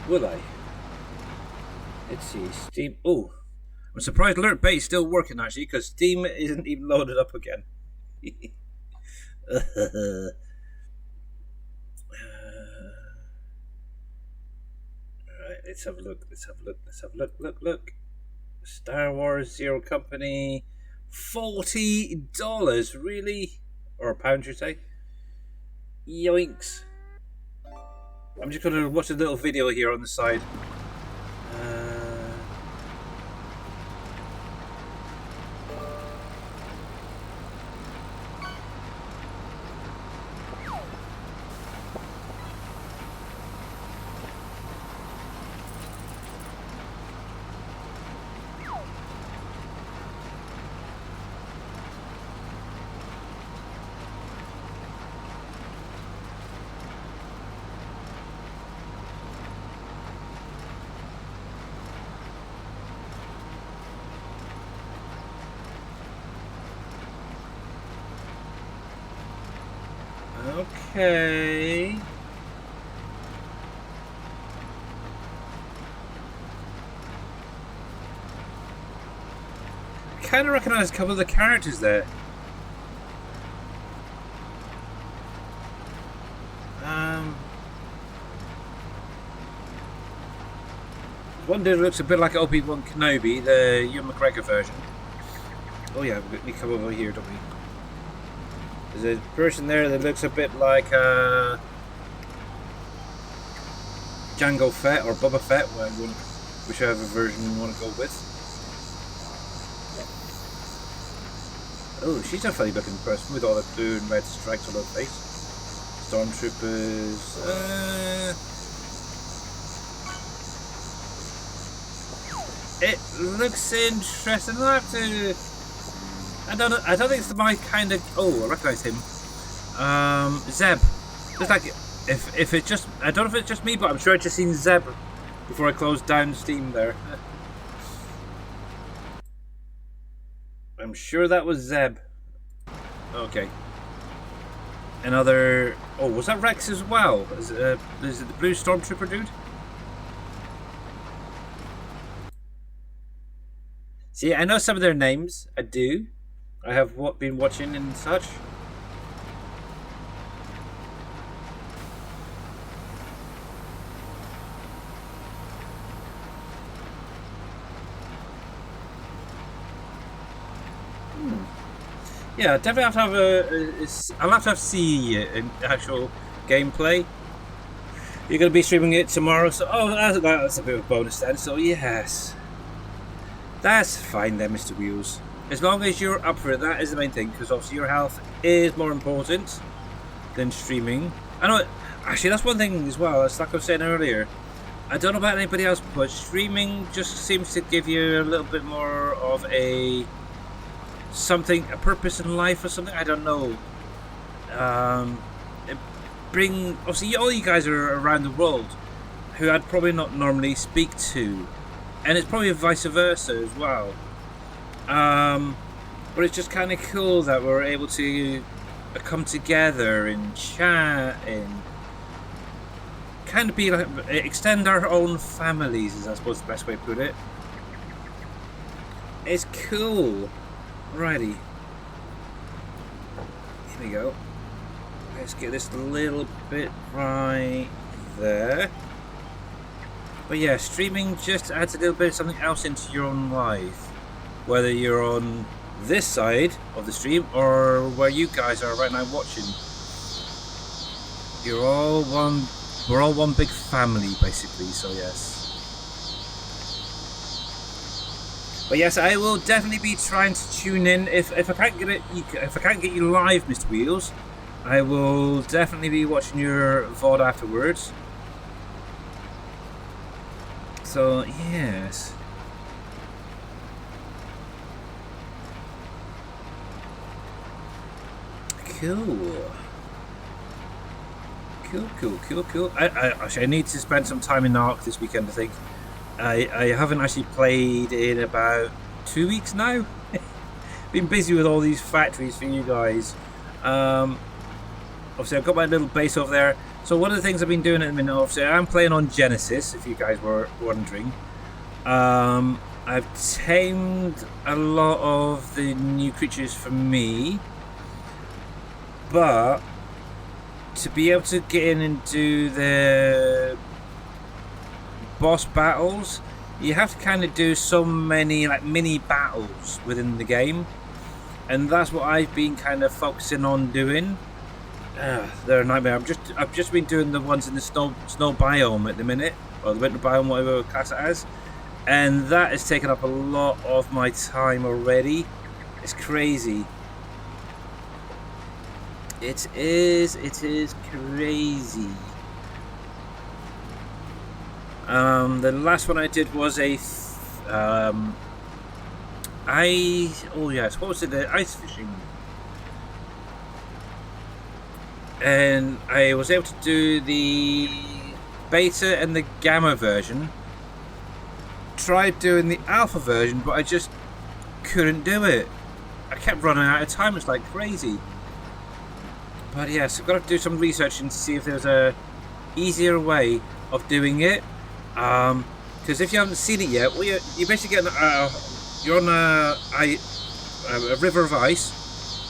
Will I? Let's see, Steam... Oh, I'm surprised Alert Bay is still working actually, because Steam isn't even loaded up again. Alright, let's have a look, let's have a look, let's have a look, look. Star Wars Zero Company, $40, really? Or a pound, you say? Yoinks. I'm just gonna watch a little video here on the side. Okay. I kind of recognize a couple of the characters there. One dude looks a bit like Obi-Wan Kenobi, the Ewan McGregor version. Oh yeah, we come over here, don't we? There's a person there that looks a bit like Jango Fett or Boba Fett, whichever version you want to go with. Oh, she's a funny looking person with all the blue and red stripes on her face. Stormtroopers. It looks interesting. I don't think it's my kind of. Oh, I recognise him. Zeb. Just like if it's just. I don't know if it's just me, but I'm sure I just seen Zeb before I closed down Steam there. I'm sure that was Zeb. Okay. Another. Oh, was that Rex as well? Is it the blue stormtrooper dude? See, I know some of their names. I do. I have been watching and such. Yeah, definitely have to have I'll have to see an actual gameplay. You're going to be streaming it tomorrow, so that's a bit of a bonus then. So yes, that's fine then, Mr. Wheels. As long as you're up for it, that is the main thing. Because obviously your health is more important than streaming. I know. Actually, that's one thing as well. It's like I was saying earlier. I don't know about anybody else, but streaming just seems to give you a little bit more of a purpose in life or something. I don't know. Obviously all you guys are around the world who I'd probably not normally speak to, and it's probably vice versa as well. But it's just kind of cool that we're able to come together and chat and kind of be like extend our own families, is I suppose the best way to put it. It's cool. Alrighty. Here we go. Let's get this a little bit right there. But yeah, streaming just adds a little bit of something else into your own life. Whether you're on this side of the stream or where you guys are right now watching. We're all one big family basically, so yes. But yes, I will definitely be trying to tune in. If I can't get you live, Mr. Wheels, I will definitely be watching your VOD afterwards. So yes. Cool. Cool. Actually, I need to spend some time in Ark this weekend, I think. I haven't actually played in about 2 weeks now. Been busy with all these factories for you guys. Obviously, I've got my little base over there. So one of the things I've been doing at the minute, obviously, I'm playing on Genesis, if you guys were wondering. I've tamed a lot of the new creatures for me. But to be able to get in and do the boss battles, you have to kind of do so many like mini battles within the game, and that's what I've been kind of focusing on doing. They're a nightmare. I've just been doing the ones in the snow biome at the minute, or the winter biome, whatever class it has, and that has taken up a lot of my time already. It's crazy. It is crazy. The last one I did was what was it? The ice fishing, and I was able to do the beta and the gamma version. Tried doing the alpha version, but I just couldn't do it. I kept running out of time. It's like crazy. But yeah, so I've got to do some research and see if there's a easier way of doing it. Because if you haven't seen it yet, well, you basically get you're on a river of ice,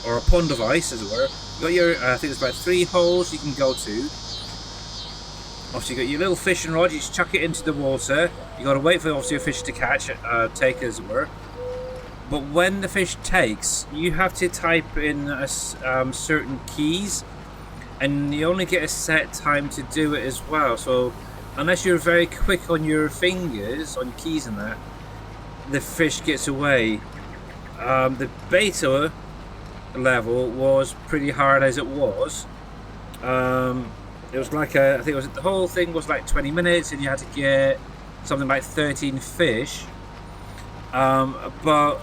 or a pond of ice, as it were. You got your, I think there's about 3 holes you can go to. Obviously, you got your little fishing rod. You just chuck it into the water. You got to wait for obviously a fish to catch, take, as it were. But when the fish takes, you have to type in certain keys, and you only get a set time to do it as well. So unless you're very quick on your fingers, on your keys and that, the fish gets away. The beta level was pretty hard as it was. It was like I think it was, the whole thing was like 20 minutes, and you had to get something like 13 fish. But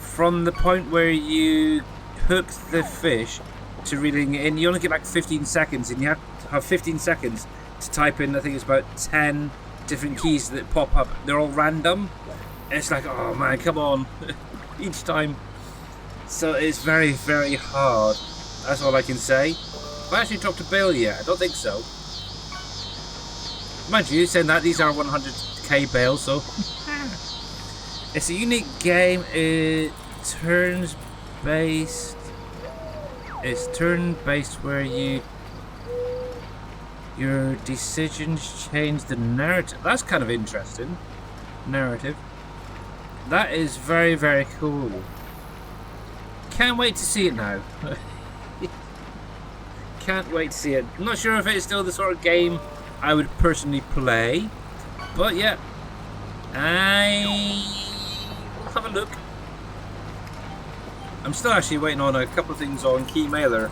from the point where you hook the fish to reeling it in, you only get like 15 seconds, and you have to have 15 seconds to type in, I think it's about 10 different keys that pop up. They're all random, and it's like, oh man, come on, each time. So it's very, very hard. That's all I can say. Have I actually dropped a bill yet? I don't think so. Mind you, saying that, these are 100k bales, so it's a unique game. It's turn-based where your decisions change the narrative. That's kind of interesting. Narrative. That is very, very cool. Can't wait to see it now. Can't wait to see it. I'm not sure if it's still the sort of game I would personally play, but yeah, I will have a look. I'm still actually waiting on a couple of things on Key Mailer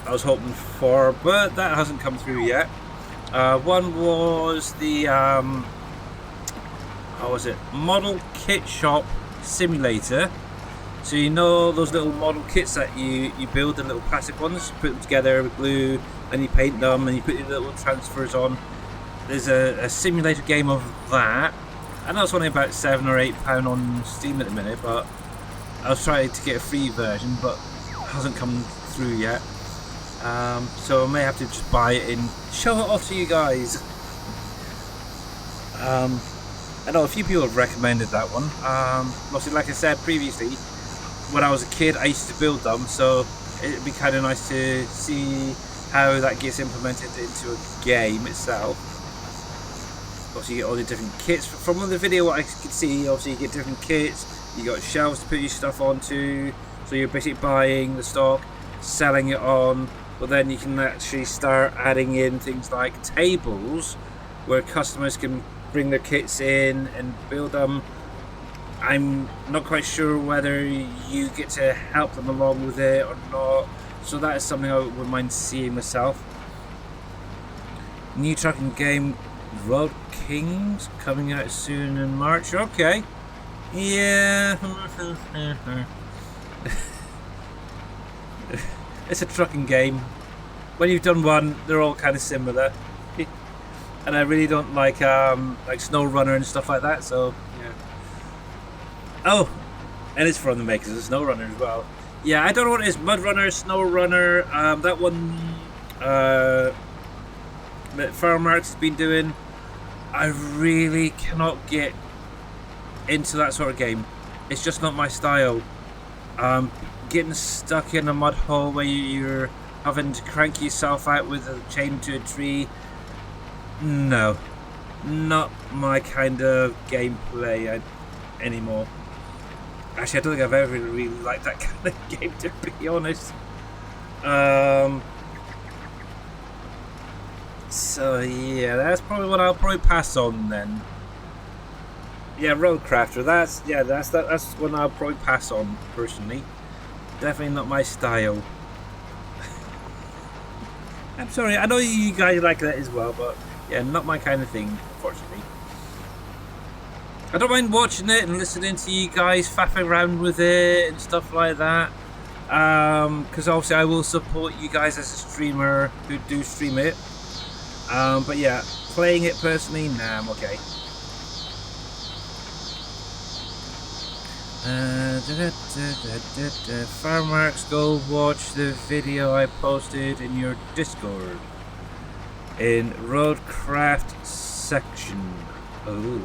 I was hoping for, but that hasn't come through yet. One was the how was it? Model Kit Shop Simulator. So you know those little model kits that you build, the little plastic ones, put them together with glue, and you paint them, and you put your little transfers on. There's a simulator game of that. I know it's only about £7 or £8 on Steam at the minute, but I was trying to get a free version, but it hasn't come through yet. So I may have to just buy it and show it off to you guys. I know a few people have recommended that one. Mostly, like I said previously, when I was a kid, I used to build them, so it'd be kind of nice to see how that gets implemented into a game itself. Obviously, you get all the different kits. From the video, what I could see, obviously, you get different kits. You got shelves to put your stuff onto, so you're basically buying the stock, selling it on. But then you can actually start adding in things like tables, where customers can bring their kits in and build them. I'm not quite sure whether you get to help them along with it or not, so that is something I wouldn't mind seeing myself. New trucking game Road Kings coming out soon in March. Okay, yeah. It's a trucking game. When you've done one, they're all kind of similar. And I really don't like Snow Runner and stuff like that, so yeah. Oh, and it's from the makers of Snow Runner as well. Yeah, I don't know what it is. Mud Runner, Snow Runner, that one that Farmarks has been doing. I really cannot get into that sort of game. It's just not my style. Getting stuck in a mud hole where you're having to crank yourself out with a chain to a tree. No, not my kind of gameplay anymore. Actually, I don't think I've ever really liked that kind of game, to be honest. So yeah, that's probably what I'll probably pass on then. Yeah, Roadcrafter. That's one I'll probably pass on personally. Definitely not my style. I'm sorry, I know you guys like that as well, but yeah, not my kind of thing, unfortunately. I don't mind watching it and listening to you guys faffing around with it and stuff like that. Because obviously I will support you guys as a streamer who do stream it. But yeah, playing it personally, nah, I'm okay. Fireworks, go watch the video I posted in your Discord. In Roadcraft section. Oh.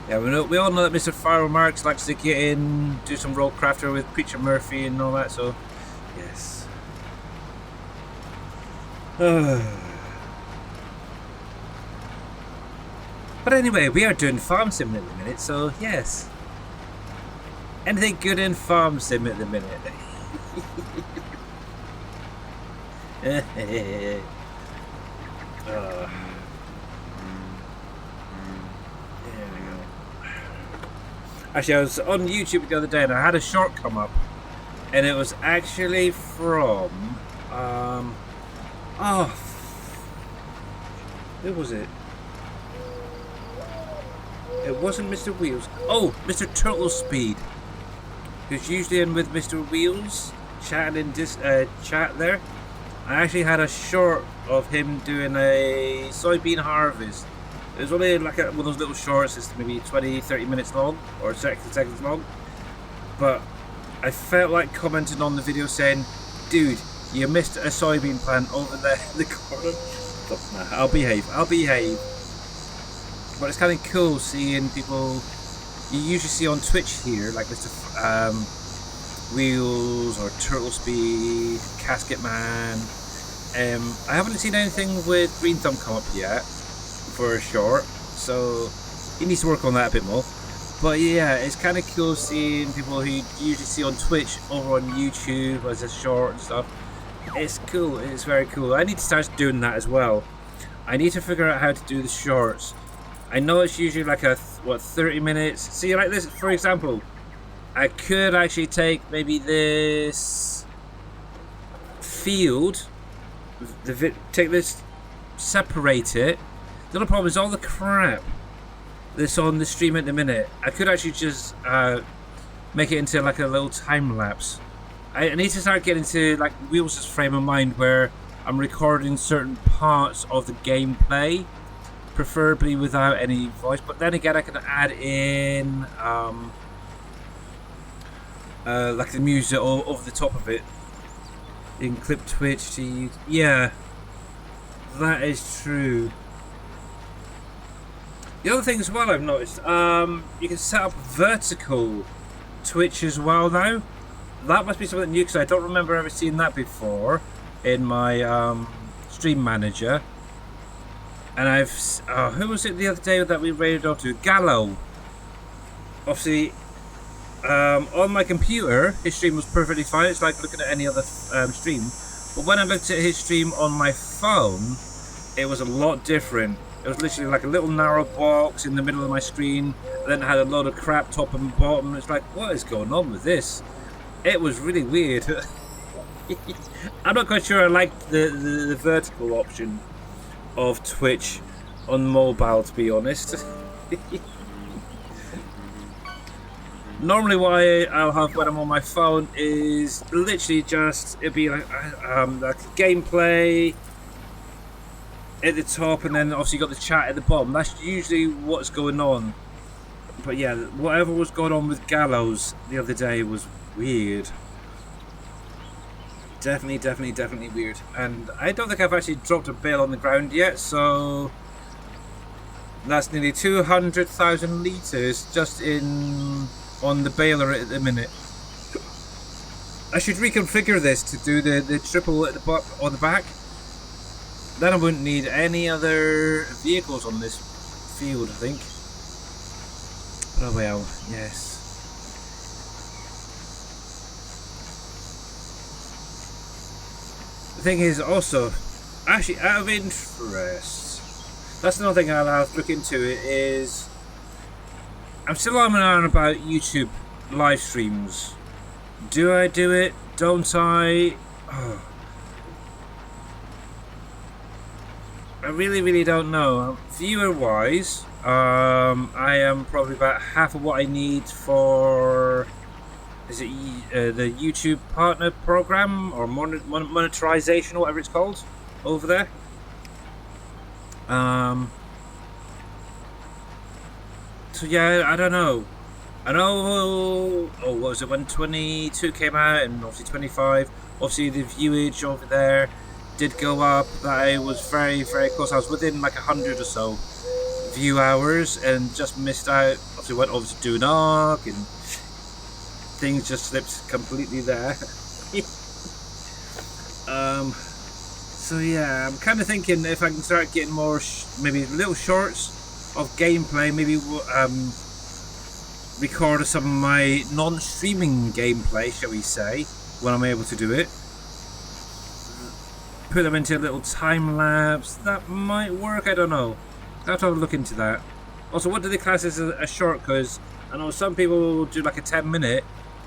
Yeah, we all know that Mr. Fireworks likes to get in, do some Roadcrafter with Preacher Murphy and all that, so yes. But anyway, we are doing Farm Sim at the minute, so yes. Anything good in Farm Sim at the minute? Actually, I was on YouTube the other day and I had a short come up, and it was actually from who was it? It wasn't Mr. Wheels. Oh, Mr. Turtle Speed, who's usually in with Mr. Wheels, chatting in this chat there. I actually had a short of him doing a soybean harvest. It was only like one of those little shorts, it's maybe 20-30 minutes long, or 60 seconds long. But I felt like commenting on the video saying, dude, you missed a soybean plant over there in the corner. But nah, I'll behave. But it's kind of cool seeing people you usually see on Twitch here, like Mr. Wheels or Turtle Speed, Casket Man. I haven't seen anything with Green Thumb come up yet for a short, so he needs to work on that a bit more. But yeah, it's kind of cool seeing people who you usually see on Twitch over on YouTube as a short and stuff. It's cool. It's very cool. I need to start doing that as well. I need to figure out how to do the shorts. I know it's usually like a 30 minutes. See, like this, for example, I could actually take maybe this field, take this, separate it. The other problem is all the crap that's on the stream at the minute. I could actually just make it into like a little time lapse. I need to start getting to like Wheels' frame of mind where I'm recording certain parts of the gameplay, preferably without any voice. But then again, I can add in like the music over the top of it. You can clip Twitch to use. Yeah, that is true. The other thing as well I've noticed, you can set up vertical Twitch as well now. That must be something new because I don't remember ever seeing that before in my stream manager. And I've who was it the other day that we raided off to? Gallo. Obviously, on my computer, his stream was perfectly fine. It's like looking at any other stream. But when I looked at his stream on my phone, it was a lot different. It was literally like a little narrow box in the middle of my screen. And then it had a load of crap top and bottom. It's like, what is going on with this? It was really weird. I'm not quite sure I liked the vertical option of Twitch on mobile, to be honest. Normally what I'll have when I'm on my phone is literally just, it'll be like gameplay at the top, and then obviously you got the chat at the bottom. That's usually what's going on. But yeah, whatever was going on with Gallows the other day was weird. Definitely weird. And I don't think I've actually dropped a bale on the ground yet, so that's nearly 200,000 litres just on the baler at the minute. I should reconfigure this to do the triple at the on the back. Then I wouldn't need any other vehicles on this field, I think. But oh well, yes. The thing is also, actually out of interest, that's another thing I'll have to look into, it is, I'm still on about YouTube live streams. Do I do it? Don't I? Oh. I really don't know. Viewer wise, I am probably about half of what I need for, is it the YouTube partner program or monetization or whatever it's called over there. So yeah, I don't know. I know. Oh, what was it when 22 came out, and obviously 25. Obviously the viewage over there did go up. I was very very close. I was within like 100 or so view hours, and just missed out. Obviously went over to Dunog, and things just slipped completely there. So yeah, I'm kind of thinking if I can start getting more, maybe little shorts of gameplay, maybe record some of my non-streaming gameplay, shall we say, when I'm able to do it. Put them into a little time lapse. That might work. I don't know. I have to have a look into that. Also, what do they class as a short? Because I know some people will do like a 10-minute,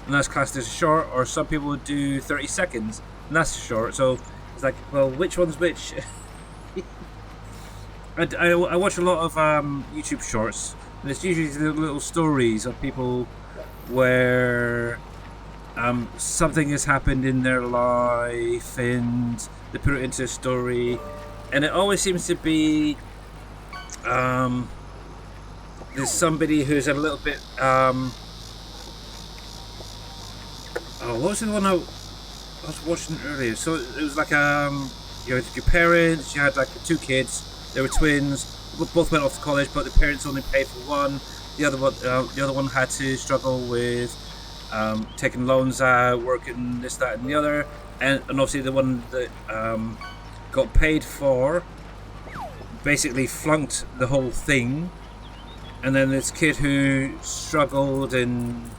and that's classed as a short, or some people would do 30 seconds, and that's a short. So it's like, well, which one's which? I watch a lot of YouTube shorts, and it's usually little stories of people where something has happened in their life, and they put it into a story, and it always seems to be there's somebody who's a little bit oh, what was the one I was watching earlier? So it was like you had your parents, you had like 2 kids, they were twins, both went off to college, but the parents only paid for one. The other one had to struggle with taking loans out, working this, that, and the other, and obviously the one that got paid for basically flunked the whole thing, and then this kid who struggled and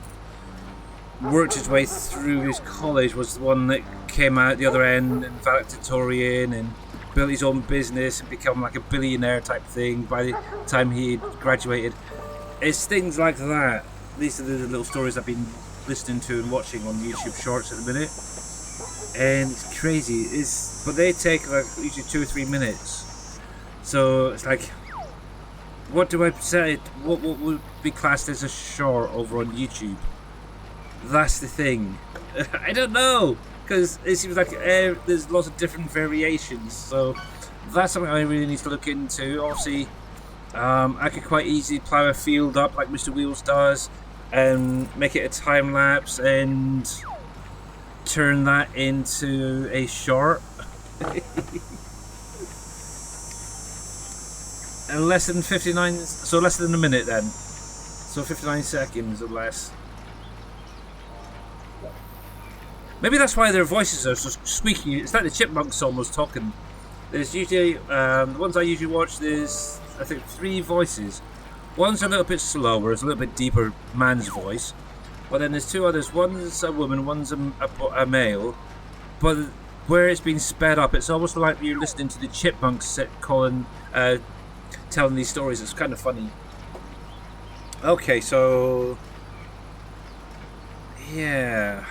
worked his way through his college was the one that came out the other end and valedictorian and built his own business and become like a billionaire type thing by the time he graduated. It's things like that. These are the little stories I've been listening to and watching on YouTube Shorts at the minute, and it's crazy. But they take like usually 2 or 3 minutes. So it's like, what do I say? What would be classed as a short over on YouTube? That's the thing. I don't know, because it seems like there's lots of different variations. So that's something I really need to look into. Obviously, I could quite easily plow a field up like Mr. Wheels does, and make it a time lapse and turn that into a short. And less than 59, so less than a minute then. So 59 seconds or less. Maybe that's why their voices are so squeaky. It's like the Chipmunks almost talking. There's usually, the ones I usually watch, there's, I think, 3 voices. One's a little bit slower, it's a little bit deeper man's voice. But then there's 2 others. One's a woman, one's a male. But where it's been sped up, it's almost like you're listening to the Chipmunks telling these stories. It's kind of funny. Okay, so yeah.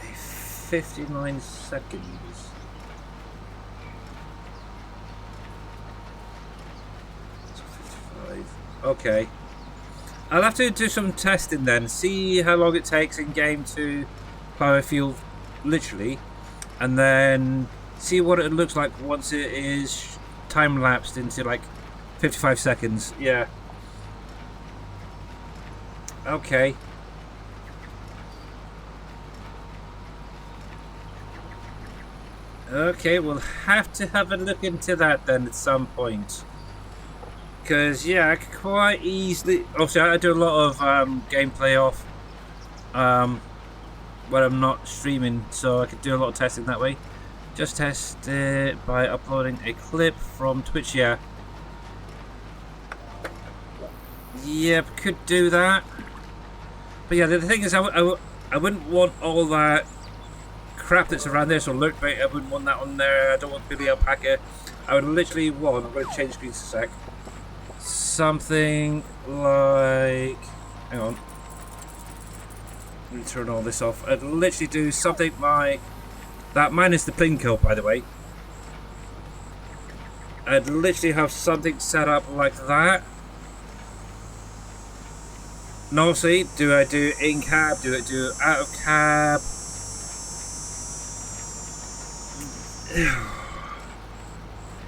A 59 seconds. So 55. Okay. I'll have to do some testing then, see how long it takes in game to plow a field, literally, and then see what it looks like once it is time lapsed into like 55 seconds. Yeah. Okay. Okay, we'll have to have a look into that then at some point. Because, yeah, I could quite easily... Obviously, I do a lot of gameplay off when I'm not streaming, so I could do a lot of testing that way. Just test it by uploading a clip from Twitch, yeah. Yep, could do that. But yeah, the thing is, I wouldn't want all that crap that's around there, so alert bait, I wouldn't want that on there. I don't want Billy Alpaca. I would literally want... I'm going to change screens a sec. Something like... Hang on. Let me turn all this off. I'd literally do something like... That minus the plinko, by the way. I'd literally have something set up like that. Now, see, do I do in cab? Do I do out of cab?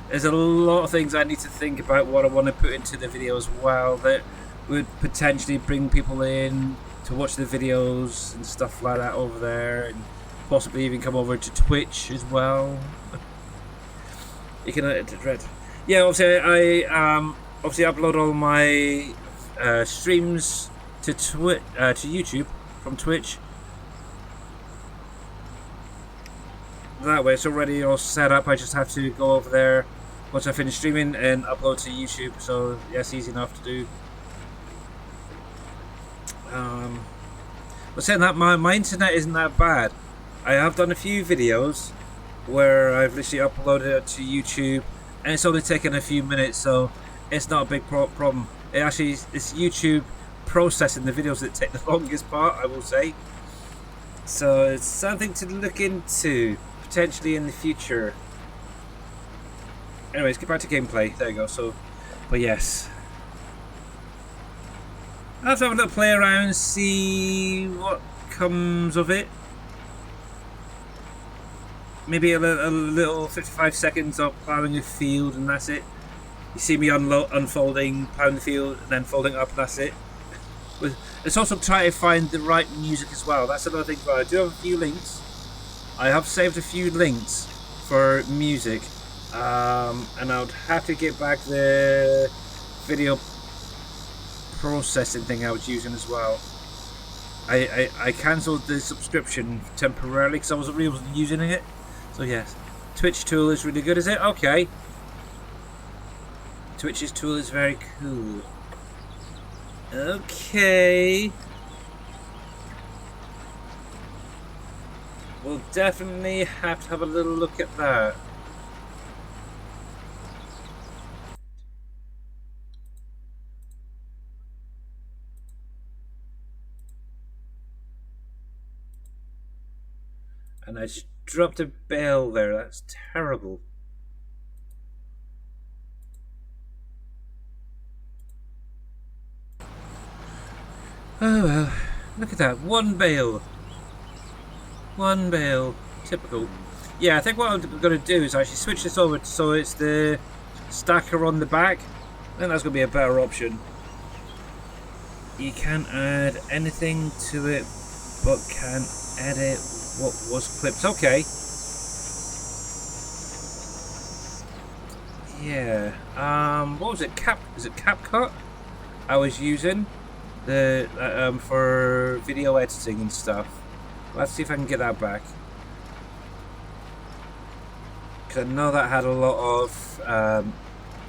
there's a lot of things I need to think about what I want to put into the video as well that would potentially bring people in to watch the videos and stuff like that over there, and possibly even come over to Twitch as well. You can yeah, obviously I obviously upload all my streams to YouTube from Twitch. That way it's already all set up. I just have to go over there once I finish streaming and upload to YouTube, so yeah, it's easy enough to do. But saying that, my internet isn't that bad. I have done a few videos where I've literally uploaded it to YouTube, and it's only taken a few minutes, so it's not a big problem. It's YouTube processing the videos that take the longest part, I will say. So it's something to look into potentially in the future. Anyways, get back to gameplay. There you go. So, but yes, I'll have to have a little play around, see what comes of it. Maybe a little 55 seconds of ploughing a field, and that's it. You see me unfolding, ploughing the field, and then folding up, and that's it. But let's also try to find the right music as well. That's another thing. I do have a few links. I have saved a few links for music, and I would have to get back the video processing thing I was using as well. I cancelled the subscription temporarily because I wasn't really using it. So yes, Twitch tool is really good, is it? Okay. Twitch's tool is very cool. Okay. We'll definitely have to have a little look at that. And I just dropped a bell there. That's terrible. Oh well, look at that. One bale. One bale. Typical. Yeah, I think what I'm going to do is actually switch this over so it's the stacker on the back. I think that's going to be a better option. You can't add anything to it, but can edit what was clipped. Okay. Yeah. What was it? Is it CapCut? I was using the for video editing and stuff. Let's see if I can get that back. Because I know that had a lot of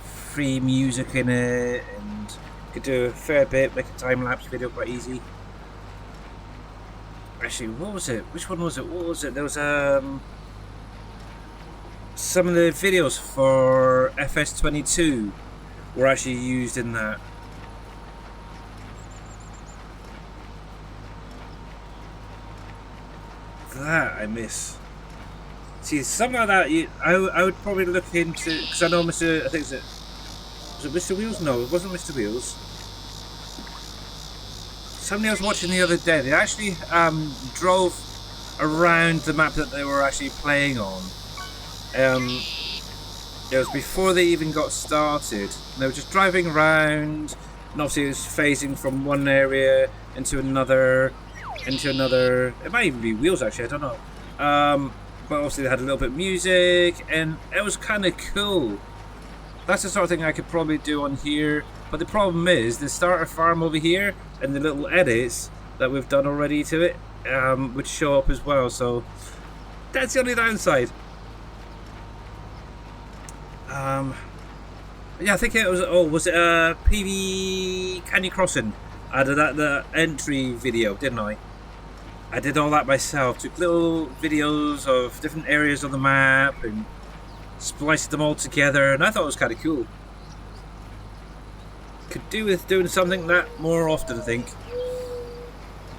free music in it, and you could do a fair bit, make a time-lapse video quite easy. Actually, what was it? Which one was it? What was it? There was some of the videos for FS22 were actually used in that. That I miss. See, something like that. I would probably look into, because I know Mr. I think was it Mr. Wheels? No, it wasn't Mr. Wheels. Somebody I was watching the other day. They actually drove around the map that they were actually playing on. It was before they even got started. And they were just driving around, and obviously it was phasing from one area into another. It might even be Wheels actually, I don't know. But obviously they had a little bit of music, and it was kind of cool. That's the sort of thing I could probably do on here. But the problem is the starter farm over here and the little edits that we've done already to it would show up as well. So that's the only downside. Yeah, I think it was. Oh, was it PV Canyon Crossing? I did that the entry video, didn't I? I did all that myself. Took little videos of different areas of the map and spliced them all together, and I thought it was kind of cool. Could do with doing something that more often, I think.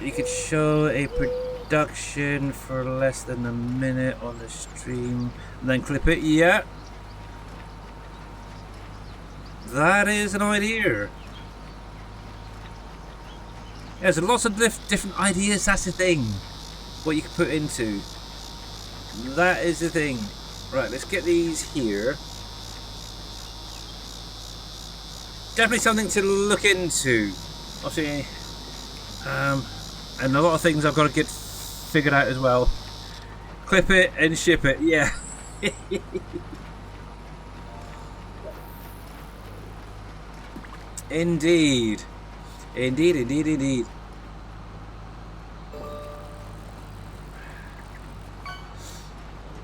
You could show a production for less than a minute on the stream and then clip it. Yeah, that is an idea. Yeah, there's lots of different ideas. That's the thing. What you can put into. That is the thing. Right, let's get these here. definitely something to look into. Obviously, and a lot of things I've got to get figured out as well. Clip it and ship it, yeah. Indeed. Indeed, indeed, indeed.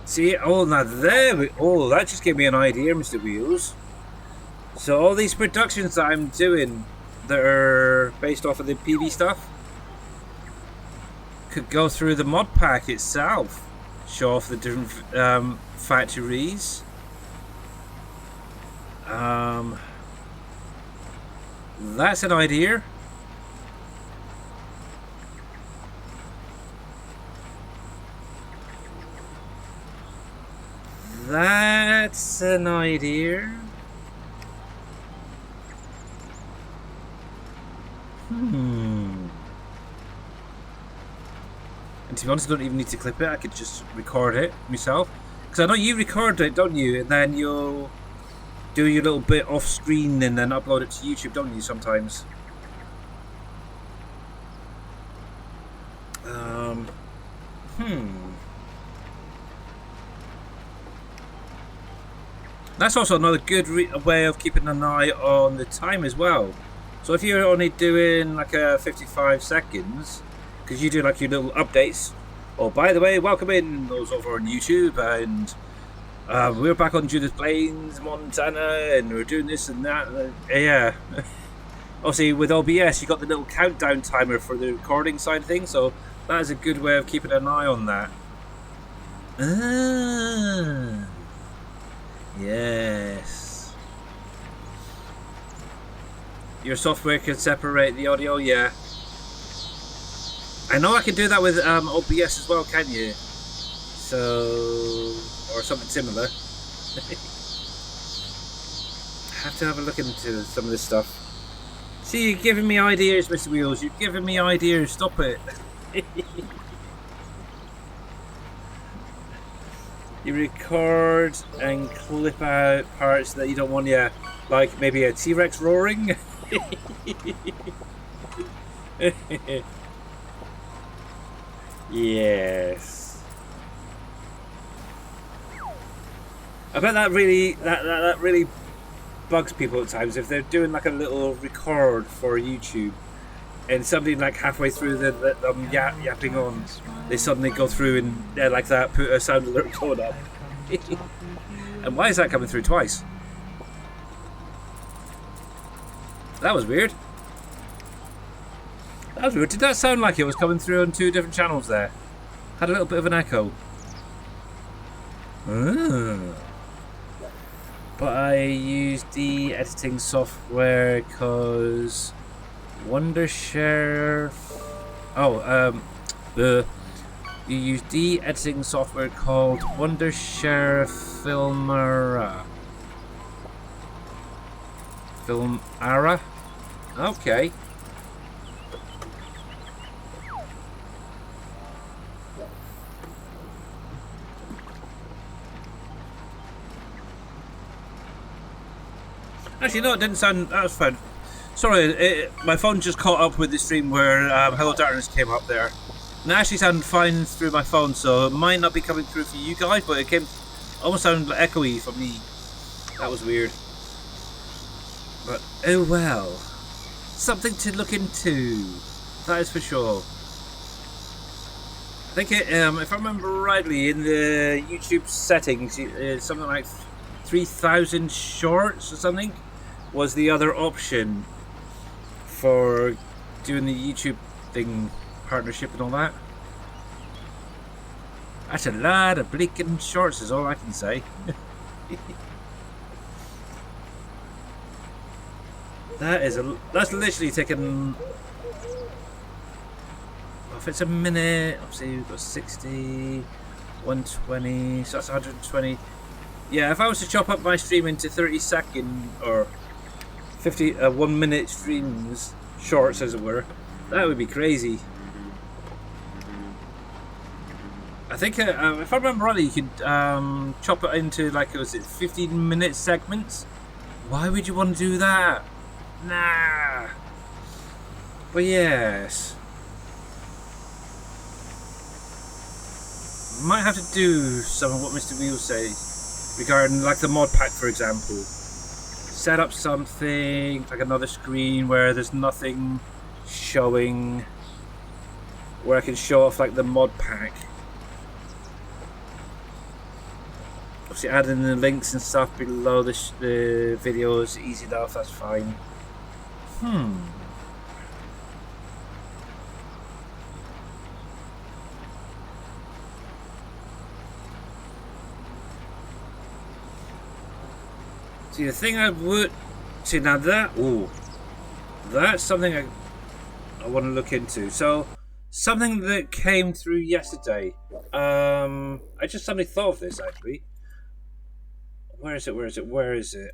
See, oh, now there we, oh, that just gave me an idea, Mr. Wheels. So all these productions that I'm doing that are based off of the PV stuff could go through the mod pack itself. Show off the different factories. That's an idea. That's an idea. And to be honest, I don't even need to clip it. I could just record it myself. Because I know you record it, don't you? And then you'll do your little bit off screen and then upload it to YouTube, don't you, sometimes? That's also another good way of keeping an eye on the time as well. So if you're only doing like 55 seconds, because you do like your little updates. Oh, by the way, welcome in those over on YouTube, and we're back on Judith Plains, Montana, and we're doing this and that. Yeah. Obviously, with OBS, you got the little countdown timer for the recording side of things, so that is a good way of keeping an eye on that. Yes. Your software can separate the audio, yeah. I know I can do that with OBS as well, can you? So, or something similar. I have to have a look into some of this stuff. See, you're giving me ideas, Mr. Wheels. You're giving me ideas. Stop it. You record and clip out parts that you don't want, yeah, like maybe a T-Rex roaring. Yes. I bet that really that really bugs people at times if they're doing like a little record for YouTube and somebody like halfway through the yapping on, they suddenly go through and like that put a sound alert code up. And why is that coming through twice? That was weird. That was weird. Did that sound like it was coming through on two different channels there? Had a little bit of an echo. But I used the editing software because Wondershare. You use the editing software called Wondershare Filmara. Okay. Actually, no, it didn't sound. That was fun. Sorry, my phone just caught up with the stream where Hello Darkness came up there. And it actually sounded fine through my phone, so it might not be coming through for you guys, but it came almost sounded echoey for me. That was weird. But oh well. Something to look into. That is for sure. I think it, if I remember rightly, in the YouTube settings, something like 3,000 shorts or something was the other option for doing the YouTube thing, partnership and all that. That's a lot of blinking shorts is all I can say. That's literally taken, if it's a minute, obviously we've got 60, 120, so that's 120. Yeah, if I was to chop up my stream into 30-second or 1 minute streams, shorts as it were, that would be crazy. I think if I remember rightly, you could chop it into like, was it 15-minute segments? Why would you want to do that? Nah. But yes. Might have to do some of what Mr. Wheel says regarding like the mod pack, for example. Set up something like another screen where there's nothing showing, where I can show off like the mod pack. Obviously adding the links and stuff below the video is easy enough, that's fine. See, the thing I would... See, now that... Ooh. That's something I want to look into. So, something that came through yesterday. I just suddenly thought of this, actually. Where is it?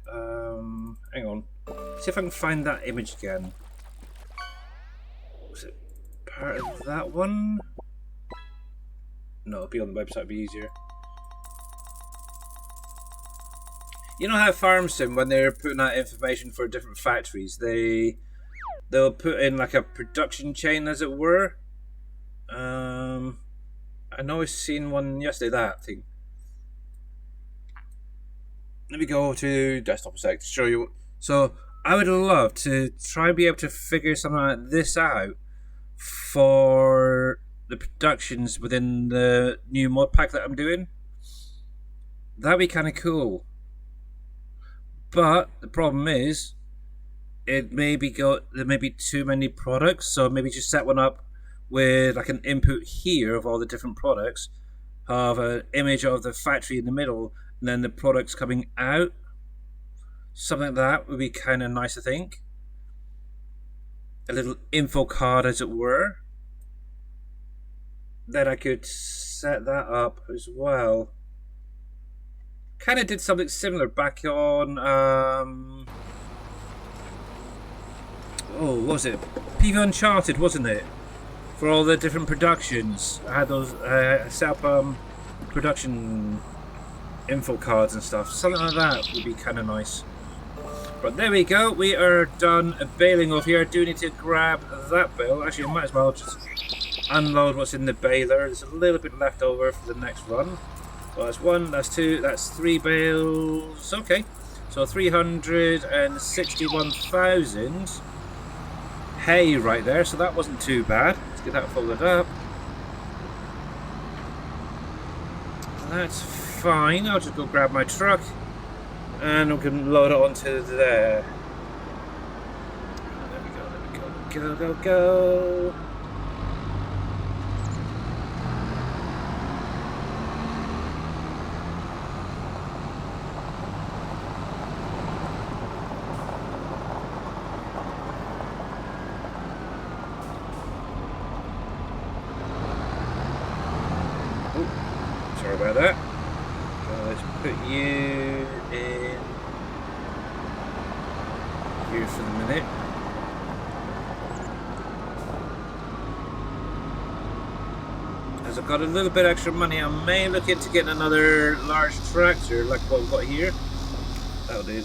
Hang on. See if I can find that image again. Was it part of that one? No, it'll be on the website, it'll be easier. You know how FarmSim, when they're putting out information for different factories, they'll put in like a production chain, as it were. I know I've seen one yesterday, that thing. Let me go to desktop a sec to show you. So I would love to try and be able to figure something like this out for the productions within the new mod pack that I'm doing. That'd be kind of cool. But the problem is, there may be too many products, so maybe just set one up with like an input here of all the different products, have an image of the factory in the middle, and then the products coming out. Something like that would be kind of nice, I think. A little info card, as it were. Then I could set that up as well. Kind of did something similar back on what was it? PV Uncharted, wasn't it? For all the different productions, I had those set up production info cards and stuff. Something like that would be kind of nice. But there we go. We are done baling off here. I do need to grab that bale. Actually, I might as well just unload what's in the baler. There's a little bit left over for the next run. Well, that's one, that's two, that's three bales. Okay, so 361,000 hay right there, so that wasn't too bad. Let's get that folded up. That's fine. I'll just go grab my truck and we can load it onto there. There we go, go. Sorry about that. So let's put you in here for the minute. As I've got a little bit extra money, I may look into getting another large tractor like what we've got here. That'll do.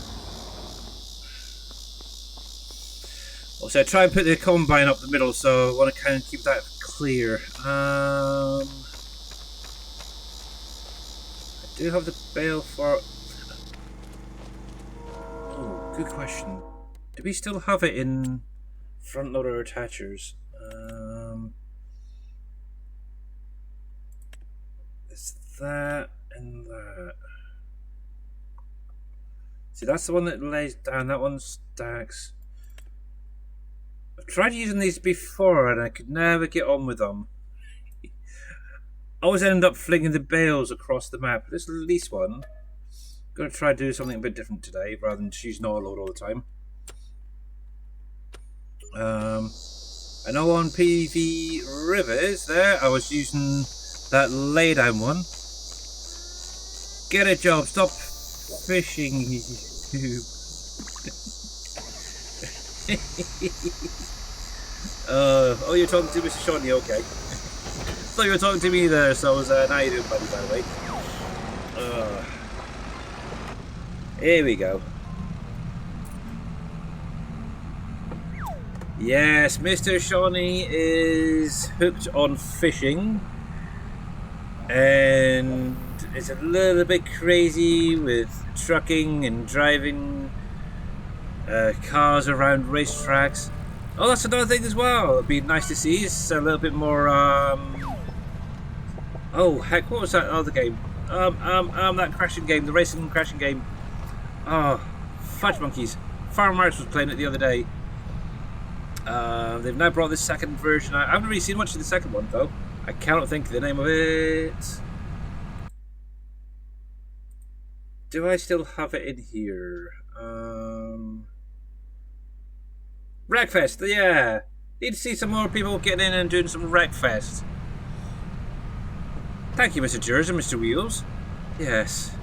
Also, I try and put the combine up the middle, so I want to kind of keep that clear. I do have the bale for... Oh, good question. Do we still have it in front loader attachers? It's that and that. See, that's the one that lays down, that one stacks. I've tried using these before and I could never get on with them. I always end up flinging the bales across the map. This least one, gonna try to do something a bit different today rather than just using autoload all the time. I know on PV Rivers there, I was using that laydown one. Get a job, stop fishing, you. Oh, you're talking to Mr. Shawnee, okay. Thought you were talking to me there, so I was, how you doing, buddy, by the way? Here we go. Yes, Mr. Shawnee is hooked on fishing. And it's a little bit crazy with trucking and driving cars around racetracks. Oh, that's another thing as well. It'd be nice to see. It's a little bit more. Oh heck, what was that other game? That crashing game, the racing and crashing game. Oh, fudge monkeys. Farm Arts was playing it the other day. They've now brought this second version out. I haven't really seen much of the second one though. I cannot think of the name of it. Do I still have it in here? Wreckfest, yeah. Need to see some more people getting in and doing some Wreckfest. Thank you, Mr. Jers and Mr. Wheels. Yes.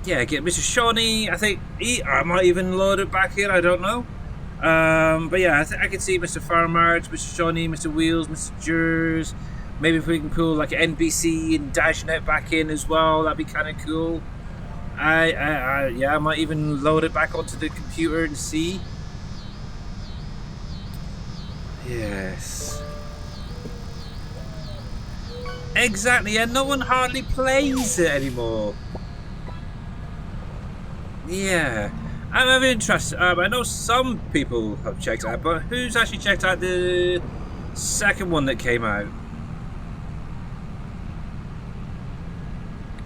Yeah, get Mr. Shawnee. I think I might even load it back in. I don't know. But yeah, I can see Mr. Farmarts, Mr. Shawnee, Mr. Wheels, Mr. Jers. Maybe if we can pull like NBC and Dashnet back in as well, that'd be kind of cool. I might even load it back onto the computer and see. Yes. Exactly, and no one hardly plays it anymore. Yeah. I'm interested. I know some people have checked it out, but who's actually checked out the second one that came out?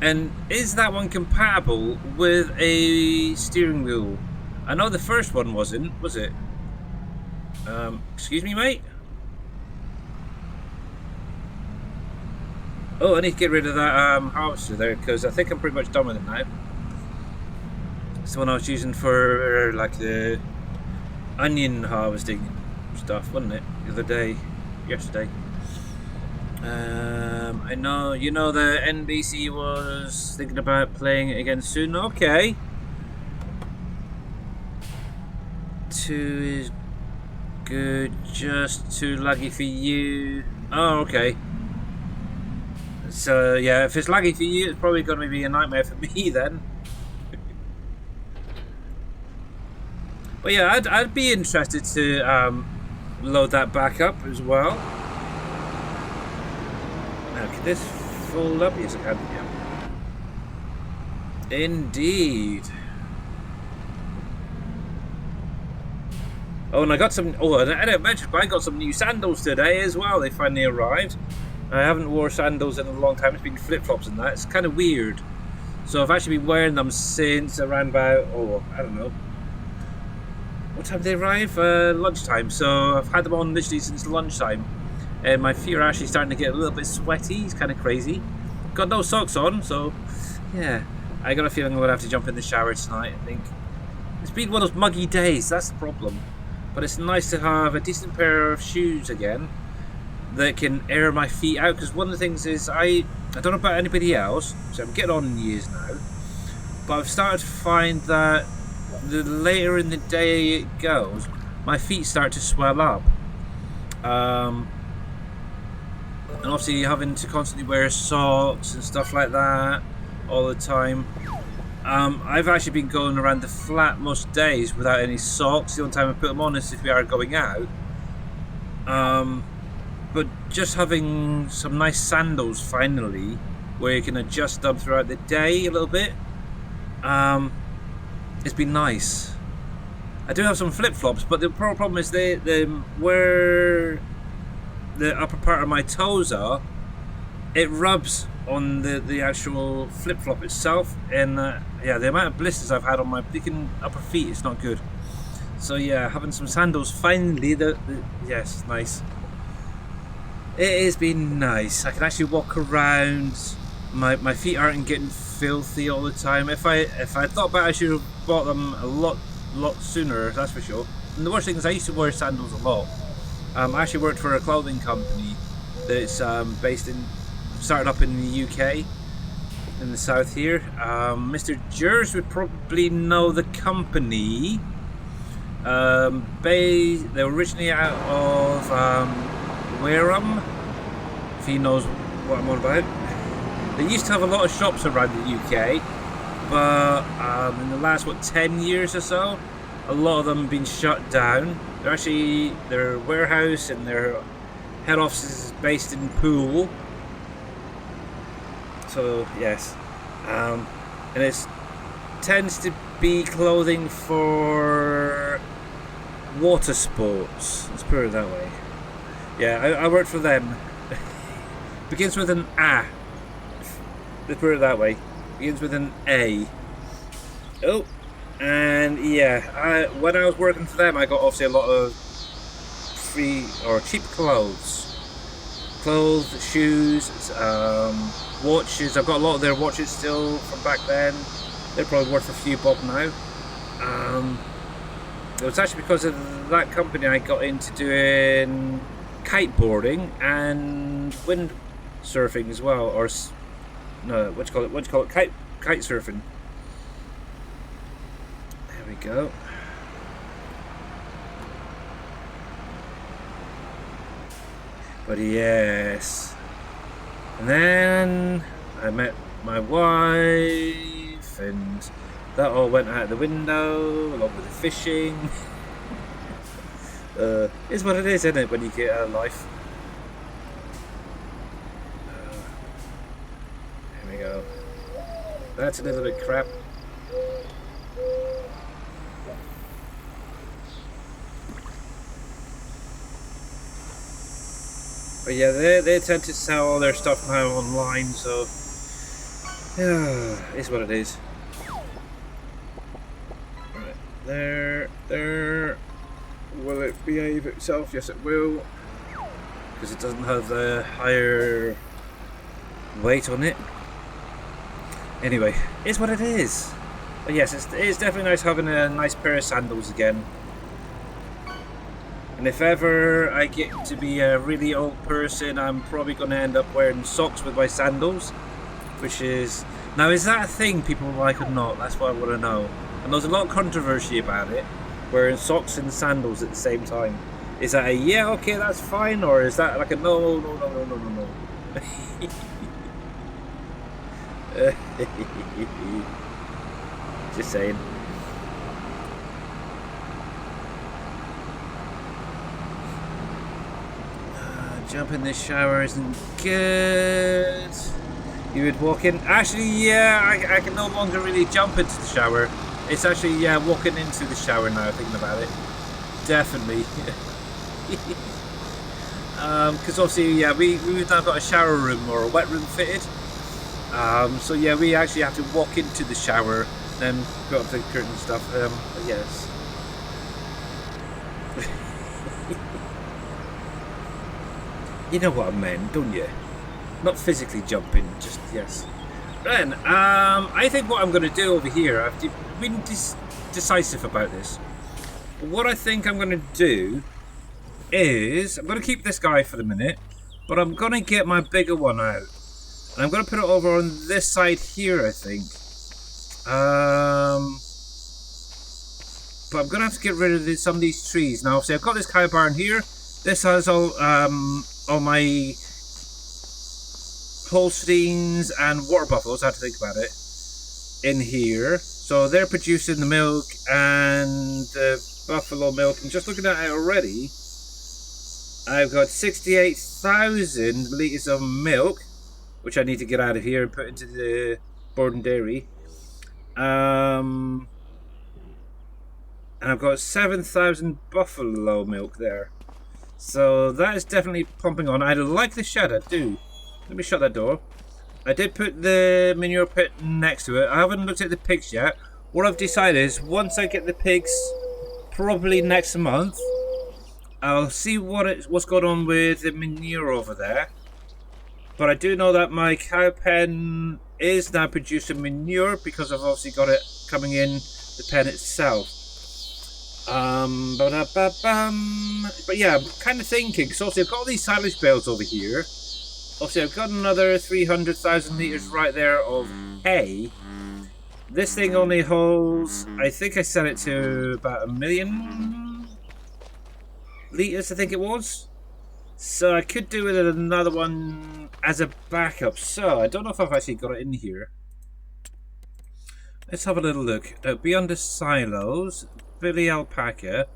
And is that one compatible with a steering wheel? I know the first one wasn't, was it? Excuse me, mate? Oh, I need to get rid of that harvester there, because I think I'm pretty much done with it now. It's the one I was using for like the onion harvesting stuff, wasn't it? The other day, yesterday. I know, you know, the NBC was thinking about playing it again soon. Okay. 2 is good, just too laggy for you. Oh, okay. So, yeah, if it's laggy for you, it's probably going to be a nightmare for me then. But yeah, I'd be interested to load that back up as well. Now, can this fold up? Yes, it can. Yeah. Indeed. Oh, and I got some. Oh, I didn't mention, but I got some new sandals today as well. They finally arrived. I haven't worn sandals in a long time. It's been flip-flops and that. It's kind of weird. So I've actually been wearing them since around about, I don't know. What time did they arrive? Lunchtime. So I've had them on literally since lunchtime. And my feet are actually starting to get a little bit sweaty. It's kind of crazy. Got no socks on, so yeah. I got a feeling I'm going to have to jump in the shower tonight, I think. It's been one of those muggy days, that's the problem. But it's nice to have a decent pair of shoes again that can air my feet out, because one of the things is I don't know about anybody else, so I'm getting on in years now, but I've started to find that the later in the day it goes, my feet start to swell up, and obviously having to constantly wear socks and stuff like that all the time. I've actually been going around the flat most days without any socks. The only time I put them on is if we are going out. But just having some nice sandals finally, where you can adjust them throughout the day a little bit, it's been nice. I do have some flip-flops, but the problem is where the upper part of my toes are, it rubs on the actual flip-flop itself, and yeah, the amount of blisters I've had on my freaking upper feet is not good. So yeah, having some sandals finally, yes, nice. It has been nice. I can actually walk around. My feet aren't getting filthy all the time. If I thought about it, I should have bought them a lot sooner, that's for sure. And the worst thing is I used to wear sandals a lot. I actually worked for a clothing company that's started up in the UK, in the south here. Mr. Jers would probably know the company. They were originally out of Wareham, if he knows what I'm on about. They used to have a lot of shops around the UK, but in the last 10 years or so, a lot of them have been shut down. They're actually, their warehouse and their head office is based in Poole. So yes, and it tends to be clothing for water sports. Let's put it that way. Yeah, I worked for them. Begins with an A. Let's put it that way. Begins with an A. Oh, and yeah, when I was working for them, I got obviously a lot of free or cheap clothes, shoes, watches. I've got a lot of their watches still from back then. They're probably worth a few bob now. It was actually because of that company I got into doing kiteboarding and wind surfing as well, or no, what do you call it? Kite surfing. There we go. But yes, and then I met my wife, and that all went out the window along with the fishing. It's what it is, isn't it, when you get out of life? There we go. That's a little bit crap. But yeah, they tend to sell all their stuff now online, so yeah, it's what it is. Right, there. Will it behave itself? Yes, it will, because it doesn't have the higher weight on it. Anyway, it's what it is. But yes, it's definitely nice having a nice pair of sandals again. And if ever I get to be a really old person, I'm probably going to end up wearing socks with my sandals. Which is... Now, is that a thing people like or not? That's what I want to know. And there's a lot of controversy about it. Wearing socks and sandals at the same time. Is that a yeah, okay, that's fine? Or is that like a no? Just saying. Jump in the shower isn't good. You would walk in. Actually, yeah, I can no longer really jump into the shower. It's actually, yeah, walking into the shower now, thinking about it. Definitely. Because obviously, yeah, we've now got a shower room or a wet room fitted. So yeah, we actually have to walk into the shower, then go up the curtain and stuff. But yes. You know what I meant, don't you? Not physically jumping, just yes. Then, I think what I'm going to do over here, I've been decisive about this. What I think I'm going to do is, I'm going to keep this guy for the minute, but I'm going to get my bigger one out. And I'm going to put it over on this side here, I think. But I'm going to have to get rid of some of these trees. Now, see, I've got this cow barn here. This has all my Holsteins and water buffaloes, I have to think about it, in here. So they're producing the milk and the buffalo milk. And just looking at it already, I've got 68,000 litres of milk, which I need to get out of here and put into the Borden Dairy. And I've got 7,000 buffalo milk there. So that is definitely pumping on. I like the shed, I do. Let me shut that door. I did put the manure pit next to it. I haven't looked at the pigs yet. What I've decided is once I get the pigs, probably next month, I'll see what's going on with the manure over there. But I do know that my cow pen is now producing manure because I've obviously got it coming in the pen itself. But yeah, I'm kind of thinking, because obviously I've got all these silage bales over here. Obviously I've got another 300,000 litres right there of hay. This thing only holds, I think I set it to about 1 million litres, I think it was. So I could do with another one as a backup. So I don't know if I've actually got it in here. Let's have a little look. Beyond the silos, Billy Alpaca.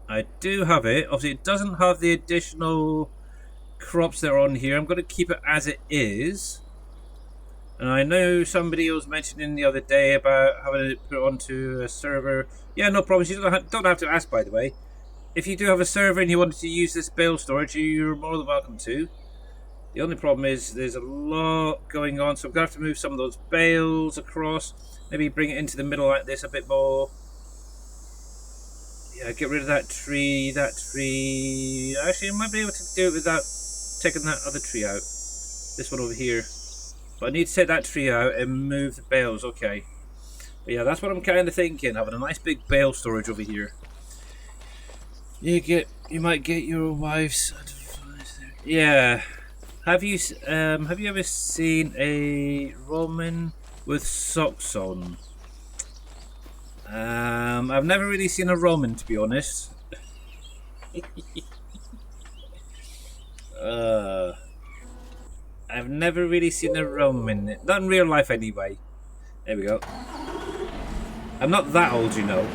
I do have it. Obviously, it doesn't have the additional crops that are on here. I'm going to keep it as it is. And I know somebody was mentioning the other day about having it put onto a server. Yeah, no problems. You don't have to ask, by the way. If you do have a server and you wanted to use this bale storage, you're more than welcome to. The only problem is there's a lot going on, so I'm going to have to move some of those bales across. Maybe bring it into the middle like this a bit more. Yeah, get rid of that tree, Actually, I might be able to do it without taking that other tree out. This one over here. But I need to take that tree out and move the bales, okay. But yeah, that's what I'm kind of thinking, having a nice big bale storage over here. You might get your wife's advice there. Yeah. Have you ever seen a Roman with socks on? I've never really seen a Roman, to be honest. I've never really seen a Roman, not in real life anyway. There we go. I'm not that old, you know.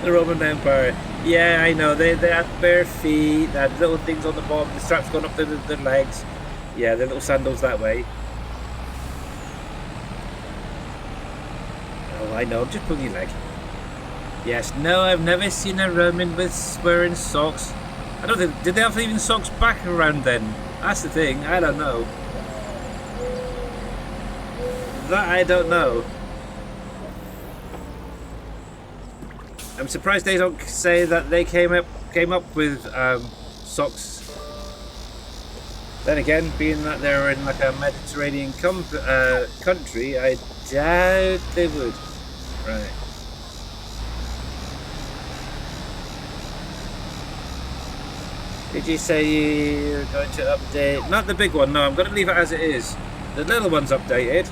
The Roman Empire. Yeah, I know. They had bare feet, they had little things on the bottom, the straps going up to their legs. Yeah, their little sandals that way. Oh, I know. Just pull your leg. Yes, no, I've never seen a Roman with wearing socks. I don't think... Did they have even socks back around then? That's the thing. I don't know. That I don't know. I'm surprised they don't say that they came up with socks. Then again, being that they're in like a Mediterranean country, I doubt they would. Right. Did you say you're going to update? Not the big one, no, I'm going to leave it as it is. The little one's updated.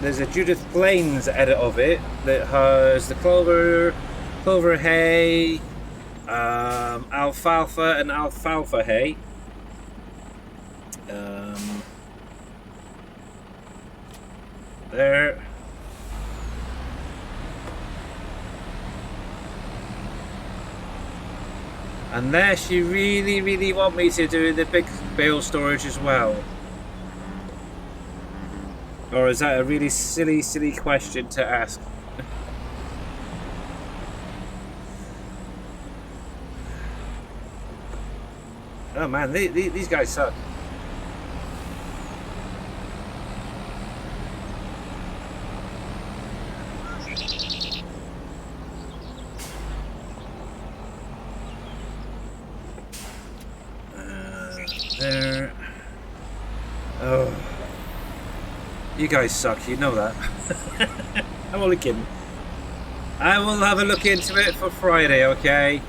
There's a Judith Plains edit of it that has the clover hay, alfalfa and alfalfa hay. There. Unless you really want me to do the big bale storage as well. Or is that a really silly question to ask? Oh man, these guys suck. There. Oh. You guys suck, you know that. I'm only kidding. I will have a look into it for Friday, okay?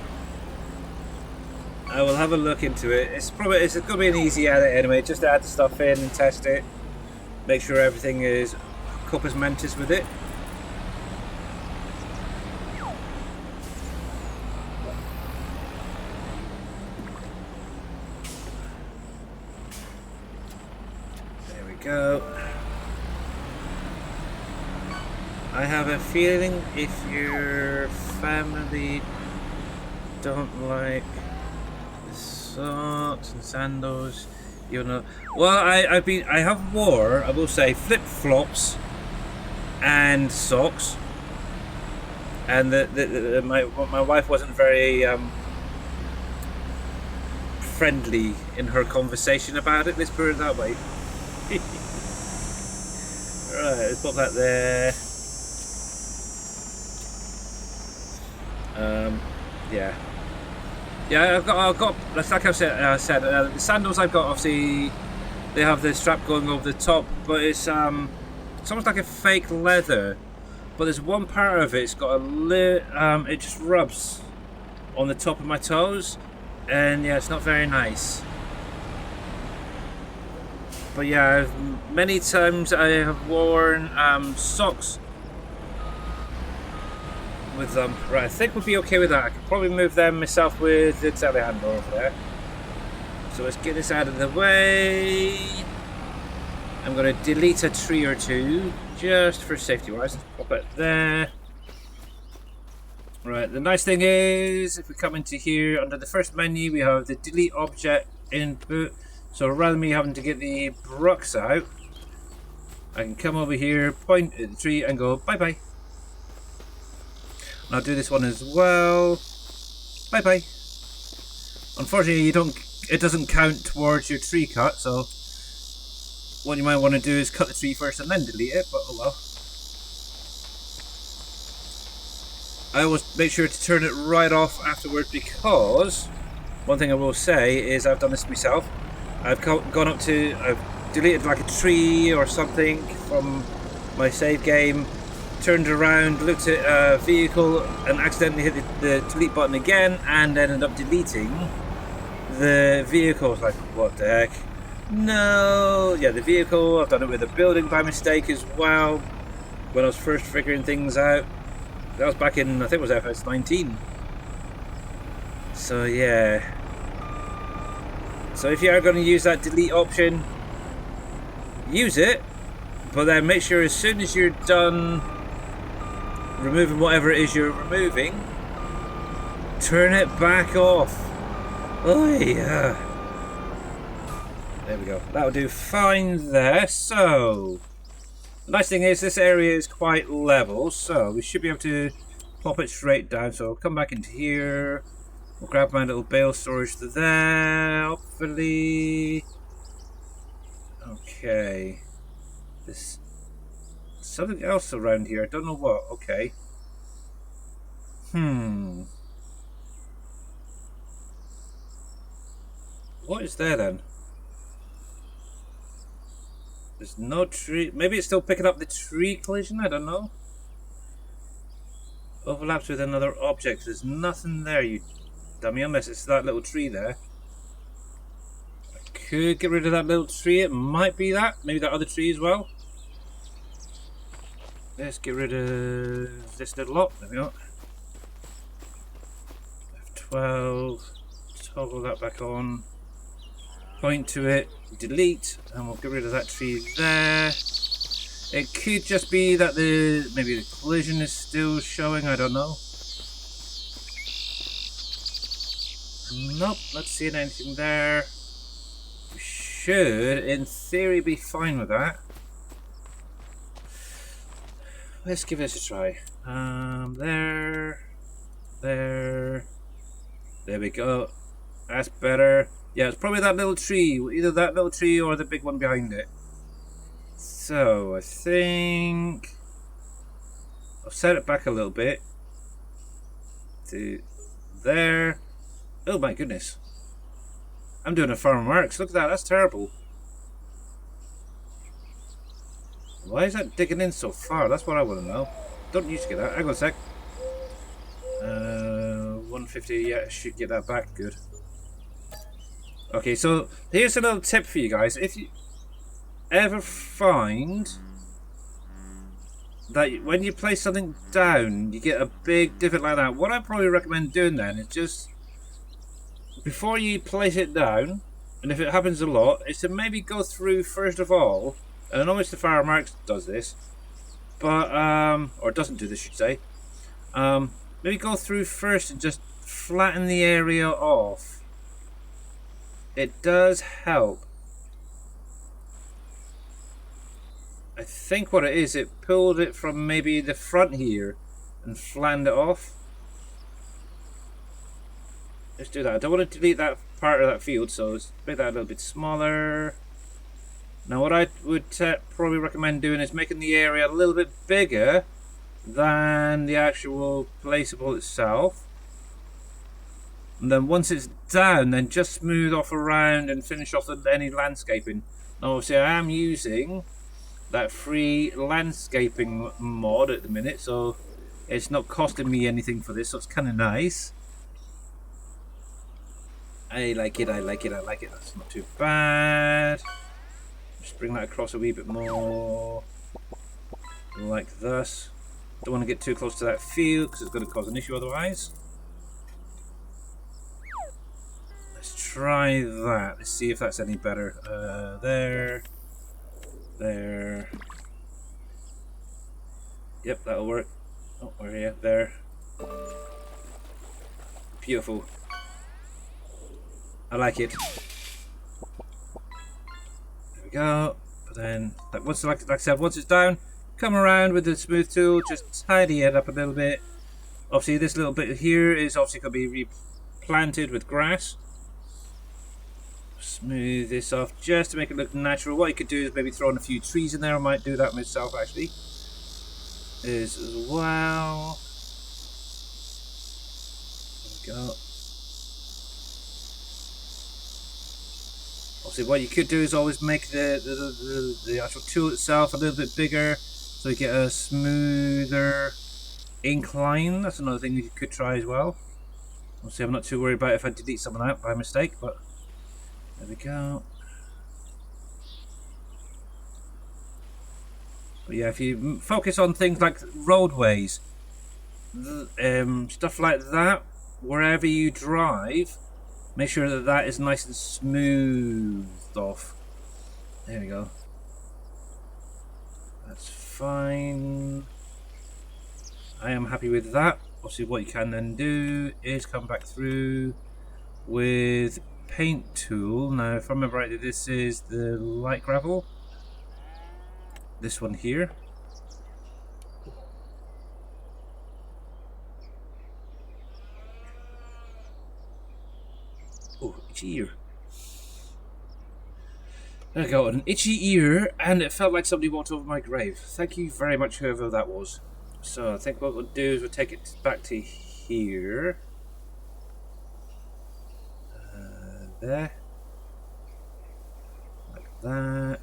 I will have a look into it. It's going to be an easy edit anyway, just to add the stuff in and test it. Make sure everything is compos mentis with it. There we go. I have a feeling if your family don't like the socks and sandals, you know. Well, I have wore, I will say, flip flops and socks, and my wife wasn't very friendly in her conversation about it. Let's put it that way. Right, let's put that there. Yeah, I've got. That's like I said. The sandals I've got, obviously, they have the strap going over the top, but it's almost like a fake leather. But there's one part of it's got it just rubs on the top of my toes, and yeah, it's not very nice. But yeah, many times I have worn socks with them. Right, I think we'll be okay with that. I could probably move them myself with the telehandler over there. So let's get this out of the way. I'm going to delete a tree or two just for safety wise. Let's pop it there. Right, the nice thing is if we come into here under the first menu we have the delete object input. So rather than me having to get the brush out, I can come over here, point at the tree and go bye bye. And I'll do this one as well. Bye bye. Unfortunately it doesn't count towards your tree cut, so what you might want to do is cut the tree first and then delete it, but oh well. I always make sure to turn it right off afterwards, because one thing I will say is I've done this myself. I've gone up to, I've deleted like a tree or something from my save game, turned around, looked at a vehicle and accidentally hit the delete button again and ended up deleting the vehicle. I was like, what the heck? No, yeah, the vehicle. I've done it with a building by mistake as well when I was first figuring things out. That was back in, I think it was FS 19. So yeah. So if you are going to use that delete option, use it, but then make sure as soon as you're done removing whatever it is you're removing, turn it back off. Oh yeah. There we go. That'll do fine there. So the nice thing is this area is quite level, so we should be able to pop it straight down. So I'll come back into here. We'll grab my little bale storage to there, hopefully. Okay. There's something else around here. I don't know what. Okay. What is there then? There's no tree. Maybe it's still picking up the tree collision. I don't know. Overlaps with another object. There's nothing there, you dummy, unless it's that little tree there. I could get rid of that little tree. It might be that. Maybe that other tree as well. Let's get rid of this little lot. There we go. F12. Toggle that back on. Point to it. Delete. And we'll get rid of that tree there. It could just be that maybe the collision is still showing. I don't know. Nope, not seeing anything there. We should, in theory, be fine with that. Let's give this a try. There we go. That's better. Yeah, it's probably that little tree. Either that little tree or the big one behind it. So, I think I'll set it back a little bit to there. Oh my goodness. I'm doing a farm works. Look at that. That's terrible. Why is that digging in so far? That's what I want to know. Don't used to get that. Hang on a sec. 150. Yeah, I should get that back. Good. Okay, so here's a little tip for you guys. If you ever find that when you place something down, you get a big divot like that, what I probably recommend doing then is just, before you place it down, and if it happens a lot, is to maybe go through first of all, and I know Mr. Fire Marks does this, but, or doesn't do this, I should say, maybe go through first and just flatten the area off. It does help. I think what it is, it pulled it from maybe the front here and flattened it off. Let's do that. I don't want to delete that part of that field, so let's make that a little bit smaller. Now what I would probably recommend doing is making the area a little bit bigger than the actual placeable itself. And then once it's down, then just smooth off around and finish off any landscaping. Now obviously I am using that free landscaping mod at the minute, so it's not costing me anything for this, so it's kind of nice. I like it, I like it, I like it. That's not too bad. Just bring that across a wee bit more, like this. Don't want to get too close to that field because it's going to cause an issue otherwise. Let's try that. Let's see if that's any better. There. There. Yep, that'll work. Oh, we're here. There. Beautiful. I like it. There we go. But then, once, like I said, once it's down, come around with the smooth tool, just tidy it up a little bit. Obviously, this little bit here is obviously going to be replanted with grass. Smooth this off just to make it look natural. What you could do is maybe throw in a few trees in there. I might do that myself actually. As well. There we go. Obviously, what you could do is always make the actual tool itself a little bit bigger, so you get a smoother incline. That's another thing you could try as well. Obviously, I'm not too worried about if I delete someone out by mistake, but there we go. But yeah, if you focus on things like roadways, stuff like that, wherever you drive, make sure that that is nice and smoothed off. There we go. That's fine. I am happy with that. Obviously, what you can then do is come back through with paint tool. Now, if I remember rightly, this is the light gravel. This one here. Oh, itchy ear. There we go, an itchy ear, and it felt like somebody walked over my grave. Thank you very much, whoever that was. So I think what we'll do is we'll take it back to here. There. Like that.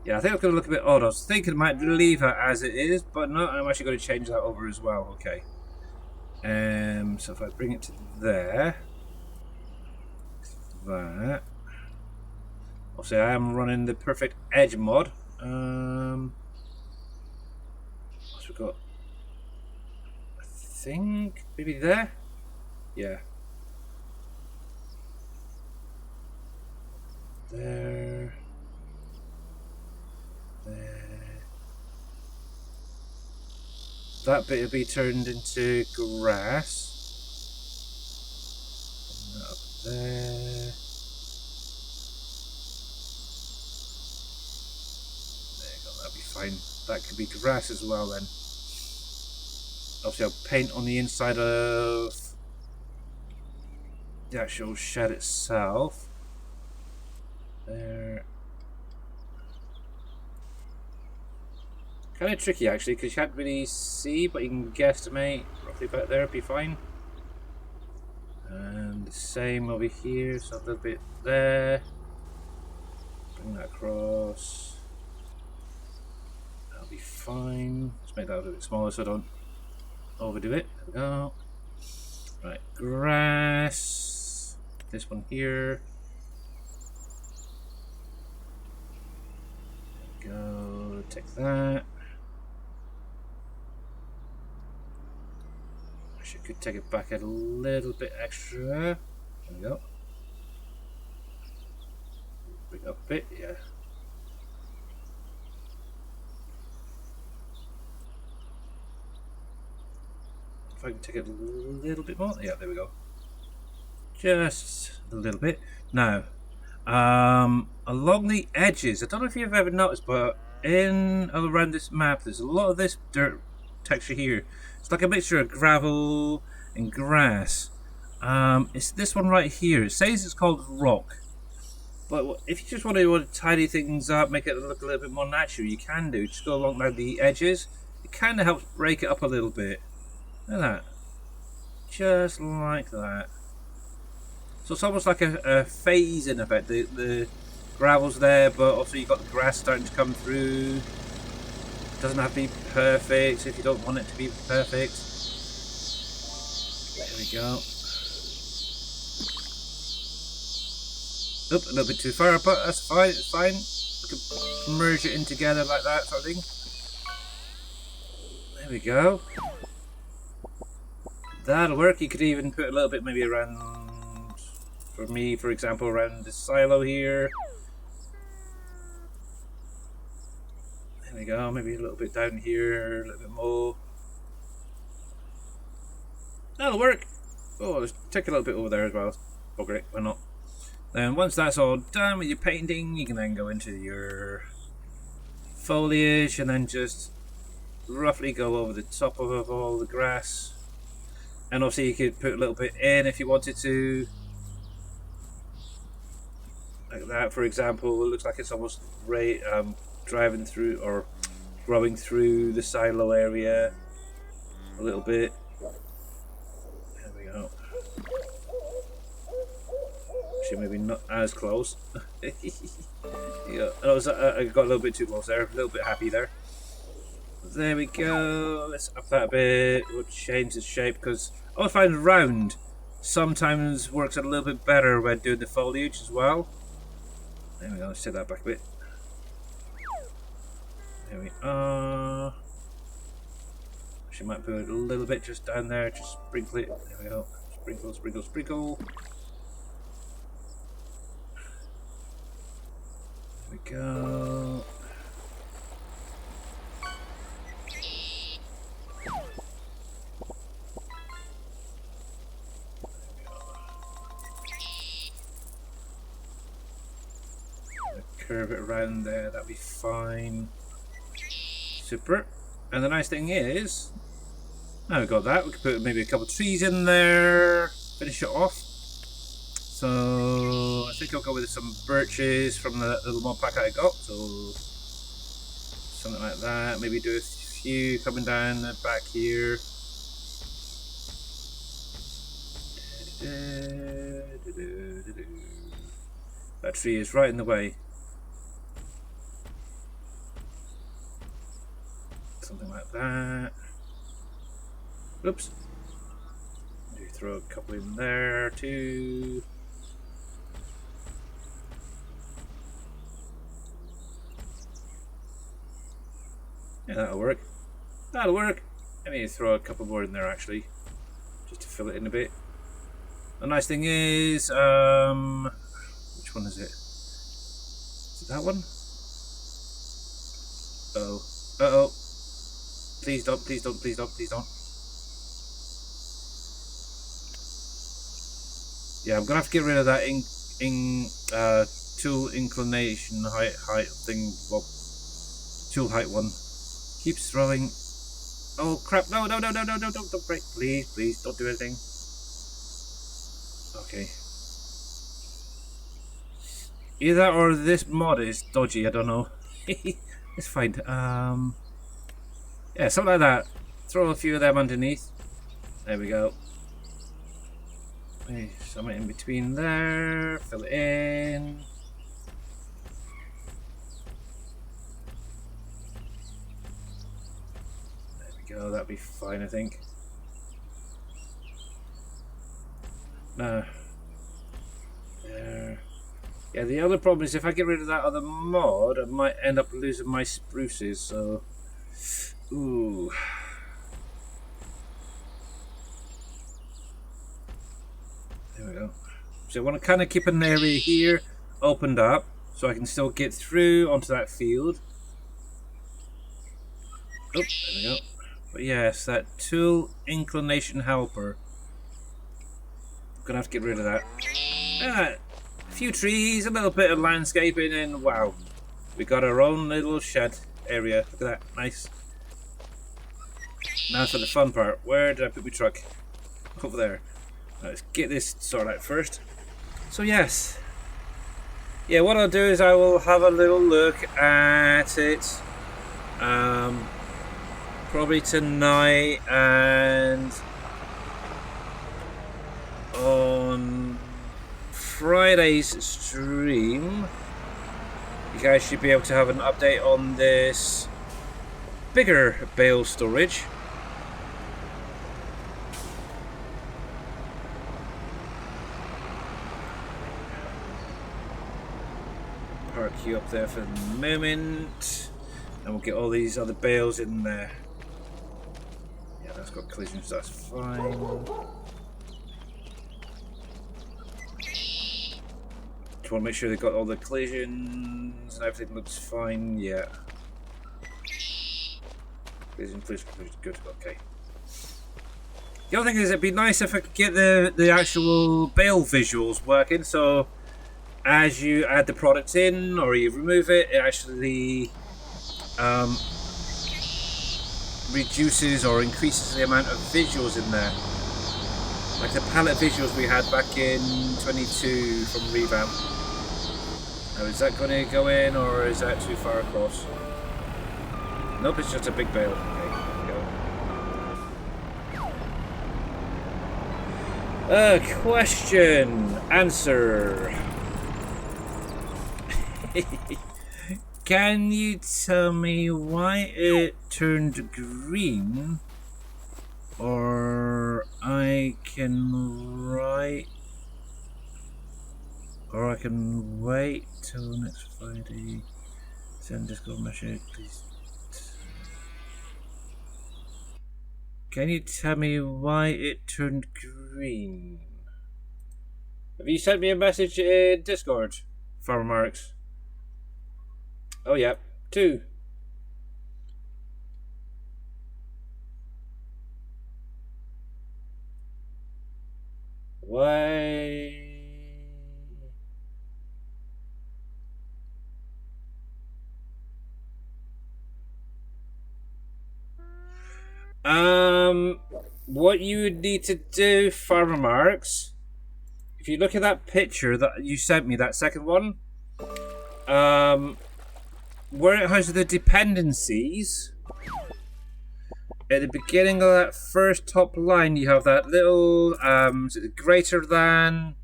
Yeah, I think it's going to look a bit odd. I was thinking I might leave her as it is, but no, I'm actually going to change that over as well. Okay. So if I bring it to there, that. Obviously, I am running the perfect edge mod. What's we got? I think maybe there. Yeah. There. There. That bit will be turned into grass. And that up there. There you go, that'll be fine. That could be grass as well then. Obviously I'll paint on the inside of the actual shed itself. There. Kind of tricky actually, because you can't really see, but you can guesstimate roughly about there, it'd be fine. And the same over here, so a little bit there. Bring that across. That'll be fine. Let's make that a little bit smaller so I don't overdo it. There we go. Right, grass. This one here. There we go. Take that. Actually, could take it back a little bit extra. There we go. Bring up a bit, yeah. If I can take it a little bit more, yeah, there we go. Just a little bit. Now, along the edges, I don't know if you've ever noticed, but in and around this map, there's a lot of this dirt texture here. It's like a mixture of gravel and grass. It's this one right here. It says it's called rock. But if you just want to tidy things up, make it look a little bit more natural, you can do. Just go along the edges. It kind of helps break it up a little bit. Look at that. Just like that. So it's almost like a phase in effect. The gravel's there, but also you've got the grass starting to come through. It doesn't have to be perfect if you don't want it to be perfect. There we go. Oop, a little bit too far, but that's fine, it's fine. We can merge it in together like that sort of thing. There we go. That'll work. You could even put a little bit maybe around for me, for example, around the silo here. There we go, maybe a little bit down here, a little bit more. That'll work! Oh, let's take a little bit over there as well. Oh great, why not? Then once that's all done with your painting, you can then go into your foliage and then just roughly go over the top of all the grass. And obviously you could put a little bit in if you wanted to. Like that, for example. It looks like it's almost driving through or growing through the silo area a little bit. There we go. Actually, maybe not as close. Yeah, I got a little bit too close there. A little bit happy there. There we go. Let's up that a bit. We'll change the shape because I find round sometimes works a little bit better when doing the foliage as well. There we go. Let's take that back a bit. There we are. Actually, might put it a little bit just down there. Just sprinkle it. There we go. Sprinkle, sprinkle, sprinkle. There we go. Curve it around there, that'll be fine. Super. And the nice thing is, now we've got that, we could put maybe a couple of trees in there, finish it off. So I think I'll go with some birches from the little mod pack I got. So something like that. Maybe do a few coming down the back here. That tree is right in the way. Something like that. Oops. Maybe throw a couple in there too. Yeah, that'll work. That'll work. I mean, throw a couple more in there actually, just to fill it in a bit. The nice thing is, which one is it? Is it that one? Uh-oh. Uh-oh. Please don't, please don't, please don't, please don't. Yeah, I'm gonna have to get rid of that tool inclination height thing. Well, tool height one. Keeps throwing. Oh crap! No, no, no, no, no, no! Don't break! Please, please, don't do anything. Okay. Either that or this mod is dodgy. I don't know. It's fine. Yeah, something like that. Throw a few of them underneath. There we go. Hey, something in between there. Fill it in. There we go. That'll be fine, I think. No. There. Yeah, the other problem is if I get rid of that other mod, I might end up losing my spruces, so... Ooh. There we go. So I want to kind of keep an area here opened up so I can still get through onto that field. Oh, there we go. But yes, that tool inclination helper. I'm gonna have to get rid of that. A few trees, a little bit of landscaping, and wow, we got our own little shed area. Look at that, nice. Now for the fun part. Where did I put my truck? Over there. Right, let's get this sorted out first. So yes. Yeah, what I'll do is I will have a little look at it. Probably tonight and on Friday's stream. You guys should be able to have an update on this bigger bale storage. Park you up there for the moment, and we'll get all these other bales in there. Yeah, that's got collisions, that's fine. Just want to make sure they've got all the collisions and everything looks fine. Yeah. Collision, good. Okay. The other thing is, it'd be nice if I could get the actual bale visuals working. So, as you add the product in or you remove it, it actually reduces or increases the amount of visuals in there. Like the palette visuals we had back in 22 from Revamp. Now, is that going to go in or is that too far across? Nope, it's just a big bale. Okay, there we go. Question. Answer. Can you tell me why it turned green? Or I can wait till next Friday. Send Discord message, please. Can you tell me why it turned green? Have you sent me a message in Discord, Farmer Marks? Oh yeah, 2. Why? What you would need to do, Farmer Marks, if you look at that picture that you sent me, that second one, where it has the dependencies, at the beginning of that first top line, you have that little, is it greater than,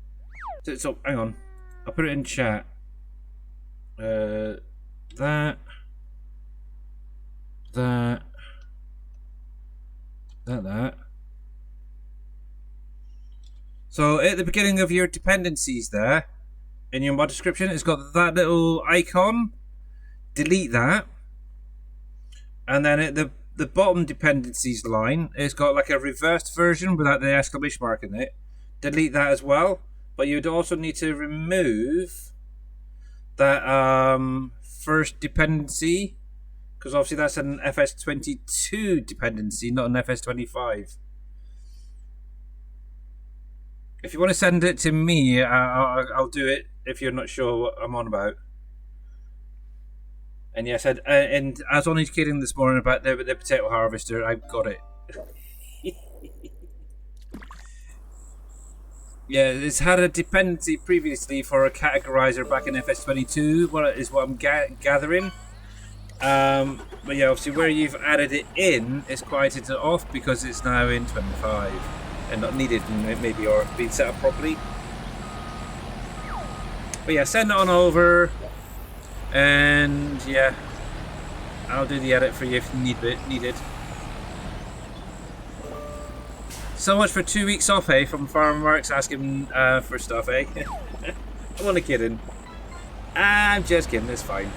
so, hang on, I'll put it in chat, that. So at the beginning of your dependencies there, in your mod description, it's got that little icon. Delete that. And then at the bottom dependencies line, it's got like a reversed version without the exclamation mark in it. Delete that as well. But you'd also need to remove that first dependency, because obviously that's an FS22 dependency, not an FS25. If you want to send it to me, I'll do it if you're not sure what I'm on about. And yes, and I was only kidding this morning about the potato harvester. I've got it. Yeah, it's had a dependency previously for a categorizer back in FS22. What is what I'm gathering. But yeah, obviously where you've added it in, it's quieted it off because it's now in 25 and not needed, and maybe or being set up properly. But yeah, send it on over, and yeah, I'll do the edit for you if needed. So much for 2 weeks off, eh? From Farm Works asking for stuff, eh? I'm only kidding. I'm just kidding. It's fine.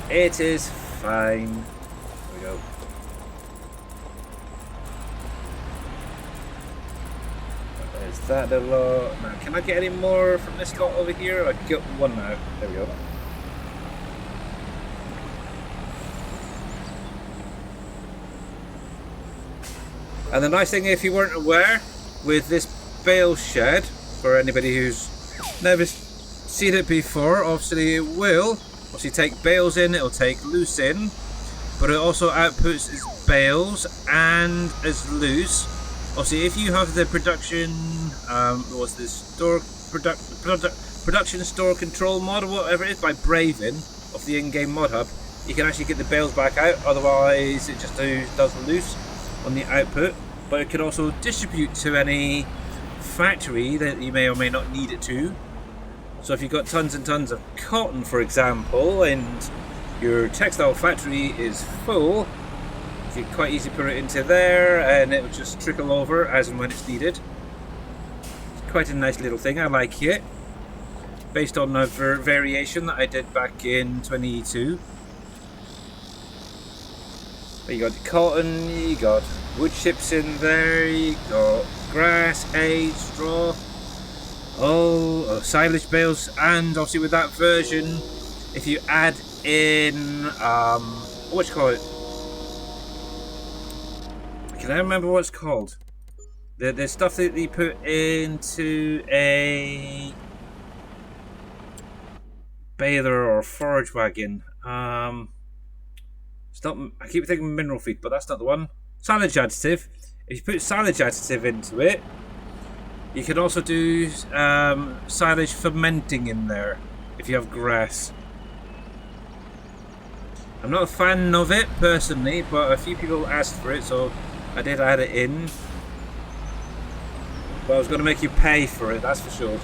It is fine. There we go. There's that a lot. Now, can I get any more from this lot over here? I can get one now. There we go. And the nice thing, if you weren't aware, with this bale shed, for anybody who's never seen it before, obviously it will obviously take bales in, it'll take loose in, but it also outputs as bales and as loose. Obviously, if you have the production, what's this, store production store control mod or whatever it is by Braven of the in-game mod hub, you can actually get the bales back out. Otherwise, it just does loose on the output. But it can also distribute to any factory that you may or may not need it to. So if you've got tons and tons of cotton, for example, and your textile factory is full, you can quite easily put it into there and it will just trickle over as and when it's needed. It's quite a nice little thing, I like it. Based on a variation that I did back in 22. But you got the cotton, you got wood chips in there, you got grass, hay, straw. silage bales, and obviously with that version, if you add in what you call it? Can I remember what it's called? The stuff that you put into a baler or forage wagon. It's not. I keep thinking mineral feed, but that's not the one. Silage additive. If you put silage additive into it, you can also do silage fermenting in there if you have grass. I'm not a fan of it personally, but a few people asked for it, so I did add it in. But I was going to make you pay for it, that's for sure.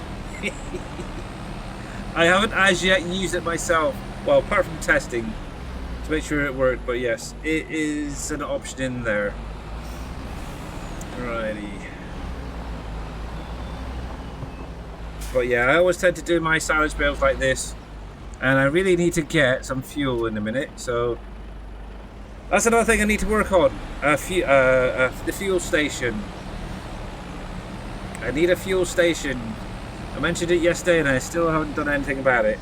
I haven't as yet used it myself. Well, apart from testing to make sure it worked, but yes, it is an option in there. Alrighty. But yeah, I always tend to do my silage bales like this, and I really need to get some fuel in a minute, so that's another thing I need to work on. The fuel station. I need a fuel station. I mentioned it yesterday and I still haven't done anything about it.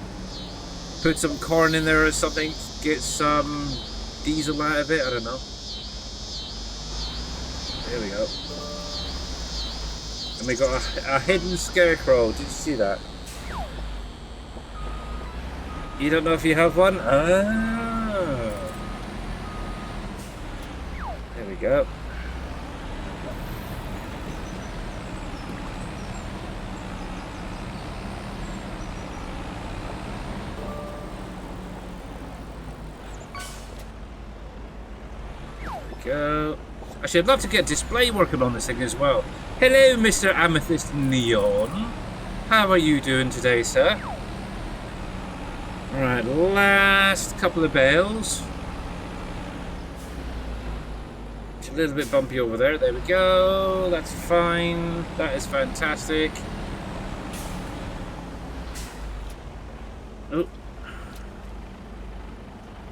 Put some corn in there or something, get some diesel out of it, I don't know. There we go. And we got a hidden scarecrow, did you see that? You don't know if you have one? Ah. There we go. Go. Actually, I'd love to get display working on this thing as well. Hello, Mr. Amethyst Neon. How are you doing today, sir? Alright, last couple of bales. It's a little bit bumpy over there. There we go. That's fine. That is fantastic. Oh.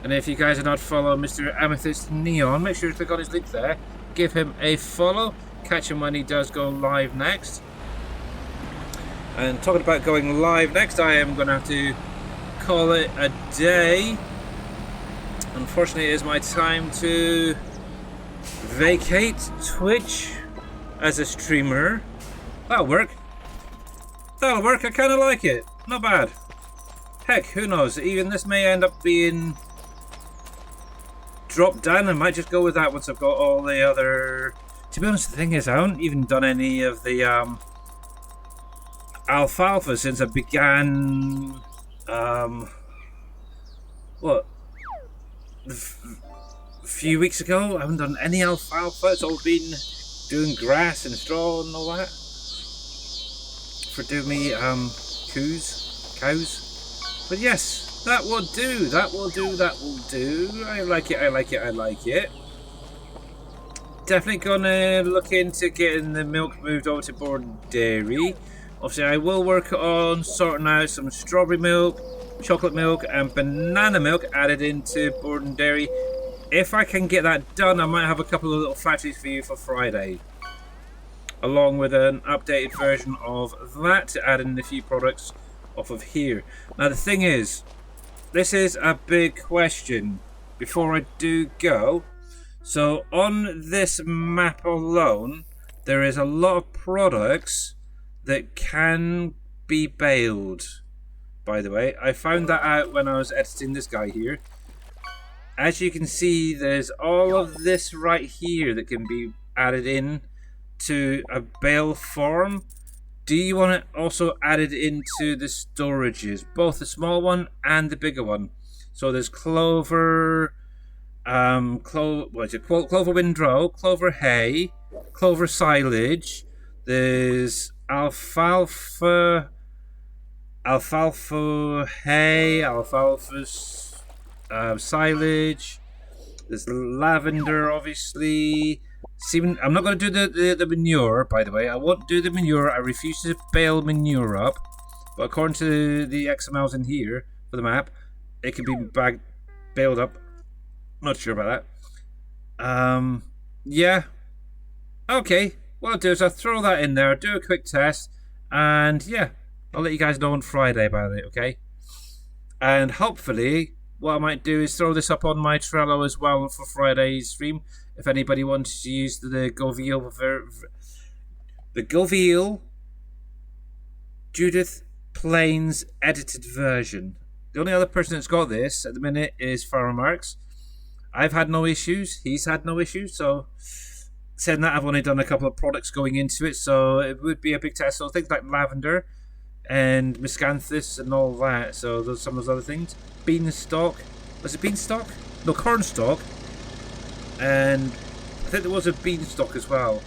And if you guys are not following Mr. Amethyst Neon, make sure to click on his link there. Give him a follow. Catch him when he does go live next. And talking about going live next, I am going to have to call it a day. Unfortunately, it is my time to vacate Twitch as a streamer. That'll work. That'll work. I kind of like it. Not bad. Heck, who knows? Even this may end up being dropped down. I might just go with that once I've got all the other... To be honest, the thing is, I haven't even done any of the alfalfa since I began... what? A few weeks ago? I haven't done any alfalfa. It's all been doing grass and straw and all that. For doing me, cows. But yes, that will do, that will do, that will do. I like it, I like it, I like it. Definitely gonna look into getting the milk moved over to Borden Dairy. Obviously, I will work on sorting out some strawberry milk, chocolate milk, and banana milk added into Borden Dairy. If I can get that done, I might have a couple of little factories for you for Friday. Along with an updated version of that to add in a few products off of here. Now the thing is, this is a big question before I do go. So on this map alone, there is a lot of products that can be baled. By the way, I found that out when I was editing this guy here. As you can see, there's all of this right here that can be added in to a bale form. Do you want it also added into the storages, both the small one and the bigger one? So there's clover, clover windrow, clover hay, clover silage. There's alfalfa hay, alfalfa silage. There's lavender, obviously. See, I'm not going to do the manure, by the way. I won't do the manure. I refuse to bale manure up. But according to the XMLs in here for the map, it can be baled up. Not sure about that. Yeah. Okay. What I'll do is I'll throw that in there, do a quick test, And yeah, I'll let you guys know on Friday about it, okay? And hopefully, what I might do is throw this up on my Trello as well for Friday's stream. If anybody wants to use the Govil Judith Plains edited version. The only other person that's got this at the minute is Farmer Marks. I've had no issues. He's had no issues. So, saying that, I've only done a couple of products going into it, so it would be a big test. So things like lavender and miscanthus and all that. So those some of those other things. Beanstalk. Was it beanstalk? No, cornstalk. And I think there was a beanstalk as well.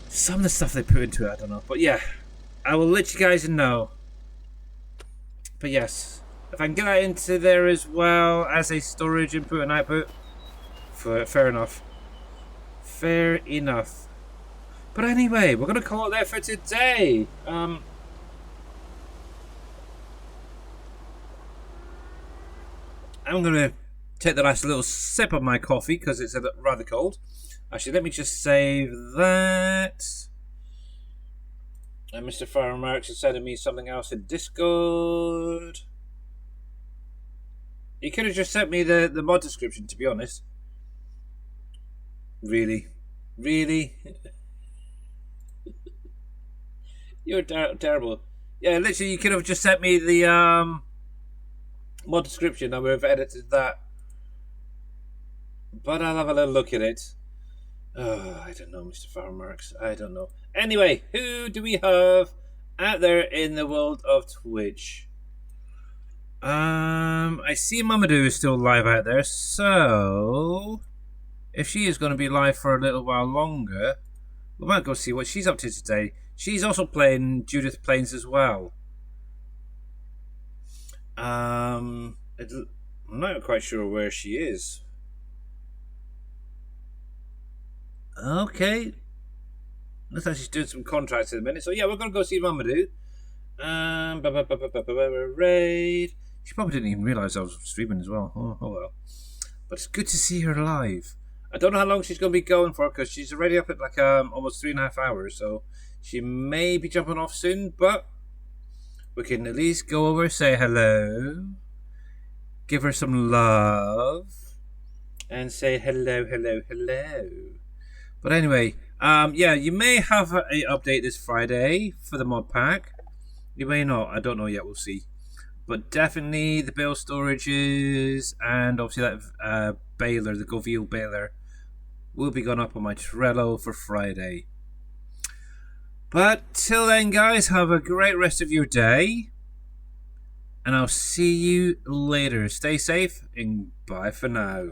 Some of the stuff they put into it, I don't know. But yeah, I will let you guys know. But yes, if I can get that into there as well as a storage input and output, fair enough. Fair enough. But anyway, we're going to call it there for today. I'm going to take the last little sip of my coffee because it's rather cold. Actually, let me just save that. And Mr. Farmer Marks is sending me something else in Discord. He could have just sent me the mod description, to be honest. Really? Really? You're terrible. Yeah, literally, you could have just sent me the mod description. I would have edited that. But I'll have a little look at it. Oh, I don't know, Mr. Farmer Marks. I don't know. Anyway, who do we have out there in the world of Twitch? I see Mamadou is still live out there, so if she is going to be live for a little while longer, we might go see what she's up to today. She's also playing Judith Plains as well. I'm not quite sure where she is. Okay. Looks like she's doing some contracts in a minute. So yeah, we're going to go see Mamadou. Raid. She probably didn't even realise I was streaming as well. Oh well. But it's good to see her live. I don't know how long she's going to be going for because she's already up at like almost 3.5 hours. So she may be jumping off soon. But we can at least go over, say hello, give her some love, and say hello, hello, hello. But anyway, yeah, you may have an update this Friday for the mod pack. You may not. I don't know yet. We'll see. But definitely the bale storages and obviously that baler, the Govil baler, will be going up on my Trello for Friday. But till then, guys, have a great rest of your day. And I'll see you later. Stay safe and bye for now.